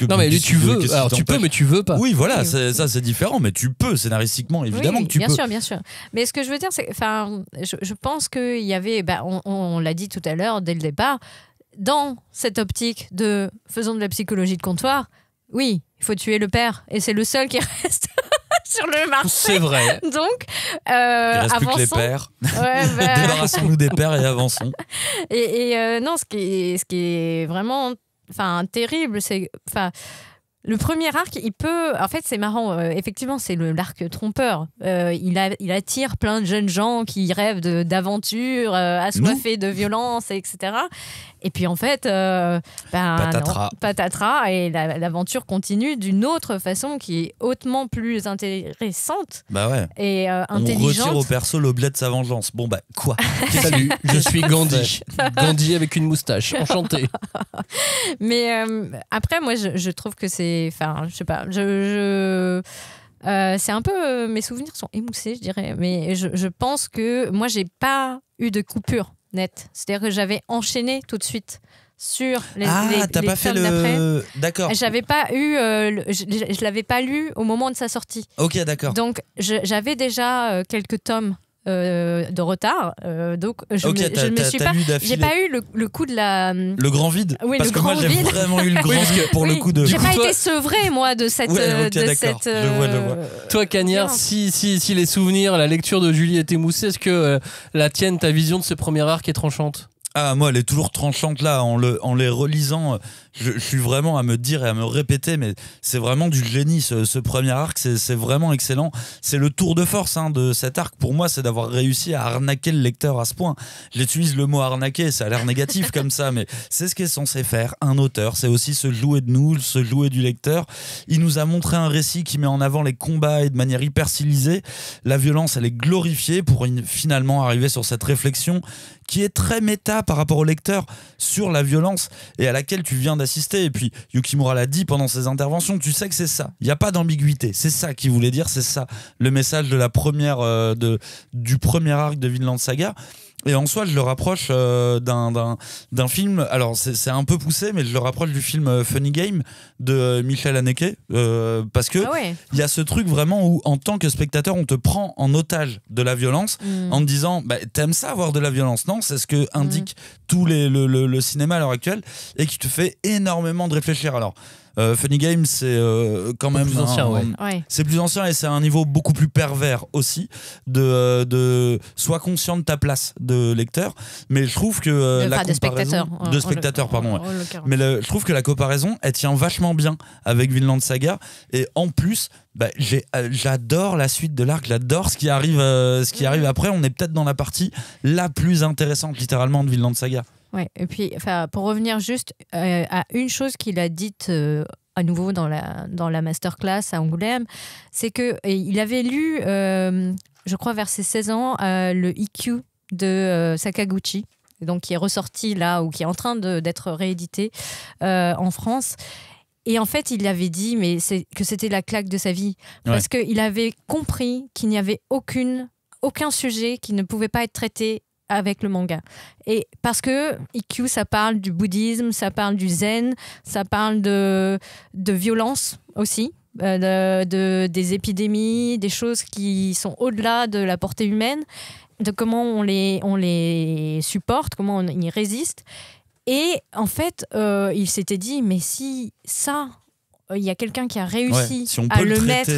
Non, mais lui, tu veux. Alors, tu peux, mais tu veux pas. Oui, voilà, ça c'est différent, mais tu peux, scénaristiquement, évidemment que tu peux. Bien sûr. Mais ce que je veux dire, c'est. Je pense qu'il y avait. On l'a dit tout à l'heure, dès le départ, dans cette optique de faisons de la psychologie de comptoir, oui, il faut tuer le père. Et c'est le seul qui reste. Sur le marché. C'est vrai. Donc, il reste plus que les pères. Débarrassons-nous des pères et avançons. Et non, ce qui est vraiment terrible, c'est Le premier arc, il peut... En fait, c'est marrant. Effectivement, c'est l'arc trompeur. Il attire plein de jeunes gens qui rêvent d'aventure, assoiffés de violence, etc. Et puis, en fait, patatras. Et l'aventure continue d'une autre façon qui est hautement plus intéressante et intelligente. On retire au perso l'objet de sa vengeance. Bon, quoi? Salut, je suis Gandhi. Gandhi avec une moustache. Enchanté. Mais après, moi, je trouve que c'est... Enfin, je sais pas. C'est un peu... mes souvenirs sont émoussés, je dirais. Mais je pense que moi, j'ai pas eu de coupure nette. C'est-à-dire que j'avais enchaîné tout de suite sur les t'as pas fait tomes d'après. D'accord. J'avais pas eu... je l'avais pas lu au moment de sa sortie. Ok, d'accord. Donc, j'avais déjà quelques tomes de retard, donc je me suis pas, j'ai pas eu le coup de la le grand vide. Oui, parce le que grand moi j'ai vide. vraiment eu le grand vide pour le coup de. J'ai pas été sevrée moi de cette. Je vois. Toi, Cagnard, si les souvenirs, la lecture de Julie est émoussée, est-ce que la tienne, ta vision de ce premier arc est tranchante? Ah, moi, elle est toujours tranchante là, en les relisant. Je suis vraiment à me dire et à me répéter, mais c'est vraiment du génie ce premier arc, c'est vraiment excellent. C'est le tour de force de cet arc pour moi, c'est d'avoir réussi à arnaquer le lecteur à ce point. J'utilise le mot arnaquer, ça a l'air négatif comme ça, mais c'est ce qu'est censé faire un auteur, c'est aussi se jouer de nous, se jouer du lecteur. Il nous a montré un récit qui met en avant les combats et de manière hyper stylisée. La violence, elle est glorifiée pour finalement arriver sur cette réflexion qui est très méta par rapport au lecteur sur la violence et à laquelle tu viens d'assister. Et puis Yukimura l'a dit pendant ses interventions, tu sais que c'est ça, il n'y a pas d'ambiguïté, c'est ça qu'il voulait dire, c'est ça le message de la première du premier arc de Vinland Saga. Et en soi, je le rapproche d'un film. Alors, c'est un peu poussé, mais je le rapproche du film Funny Game de Michel Haneke, parce que il y a ce truc vraiment où, en tant que spectateur, on te prend en otage de la violence en te disant, t'aimes ça avoir de la violence, non? C'est ce que indique tout le cinéma à l'heure actuelle et qui te fait énormément de réfléchir. Alors. Funny Game, c'est quand même plus ancien, c'est plus ancien et c'est un niveau beaucoup plus pervers aussi de sois conscient de ta place de lecteur, mais je trouve que la comparaison de spectateur pardon, mais je trouve que la comparaison elle tient vachement bien avec Vinland Saga et en plus j'adore la suite de l'arc, j'adore ce qui arrive après. On est peut-être dans la partie la plus intéressante littéralement de Vinland Saga. Ouais, et puis pour revenir juste à une chose qu'il a dite à nouveau dans la masterclass à Angoulême, c'est qu'il avait lu, je crois vers ses 16 ans, le IQ de Sakaguchi, donc qui est ressorti là, ou qui est en train d'être réédité en France. Et en fait, il avait dit que c'était la claque de sa vie, parce qu'il avait compris qu'il n'y avait aucun sujet qui ne pouvait pas être traité avec le manga. Et parce que IQ, ça parle du bouddhisme, ça parle du zen, ça parle de violence aussi, des épidémies, des choses qui sont au-delà de la portée humaine, de comment on les supporte, comment on y résiste. Et en fait, il s'était dit, mais si ça... il y a quelqu'un qui a réussi à le mettre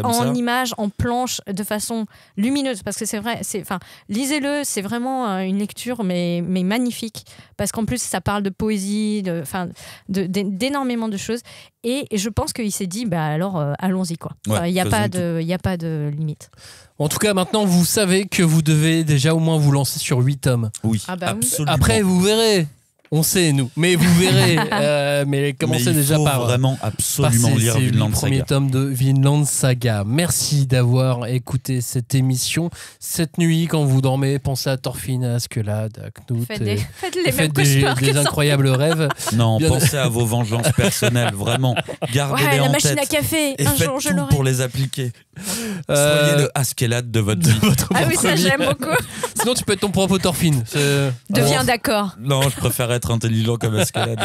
en image, en planche, de façon lumineuse, parce que c'est vrai, lisez-le, c'est vraiment une lecture mais magnifique, parce qu'en plus ça parle de poésie, d'énormément de choses, et je pense qu'il s'est dit alors allons-y quoi. Il n'y a pas de limite. En tout cas, maintenant vous savez que vous devez déjà au moins vous lancer sur 8 tomes. Oui, absolument. Après vous verrez. On sait, nous. Mais vous verrez. Mais commencez déjà par... vraiment absolument lire Vinland Saga. C'est le premier tome de Vinland Saga. Merci d'avoir écouté cette émission. Cette nuit, quand vous dormez, pensez à Thorfinn, à Askeladd, à Knut. Faites des incroyables rêves. Non, pensez à vos vengeances personnelles, vraiment. Gardez-les en tête. La machine à café. Et faites tout pour les appliquer. Soyez le Askeladd de votre vie. Ah oui, ça j'aime beaucoup. Sinon, tu peux être ton propre Thorfinn. Deviens d'accord. Non, je préfère être intelligent comme Askeladd.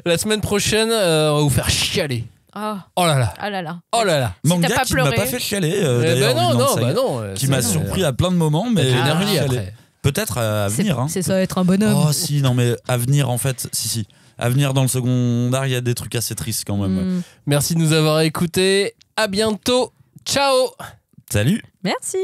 La semaine prochaine, on va vous faire chialer. Oh là là. Oh là là. Oh là là. Manga qui m'a pas fait chialer. D'ailleurs, qui m'a surpris à plein de moments, mais énergie après. Peut-être à venir. C'est ça, être un bonhomme. Oh si, non mais à venir en fait, si. À venir dans le second art, il y a des trucs assez tristes quand même. Merci de nous avoir écoutés. À bientôt. Ciao. Salut. Merci.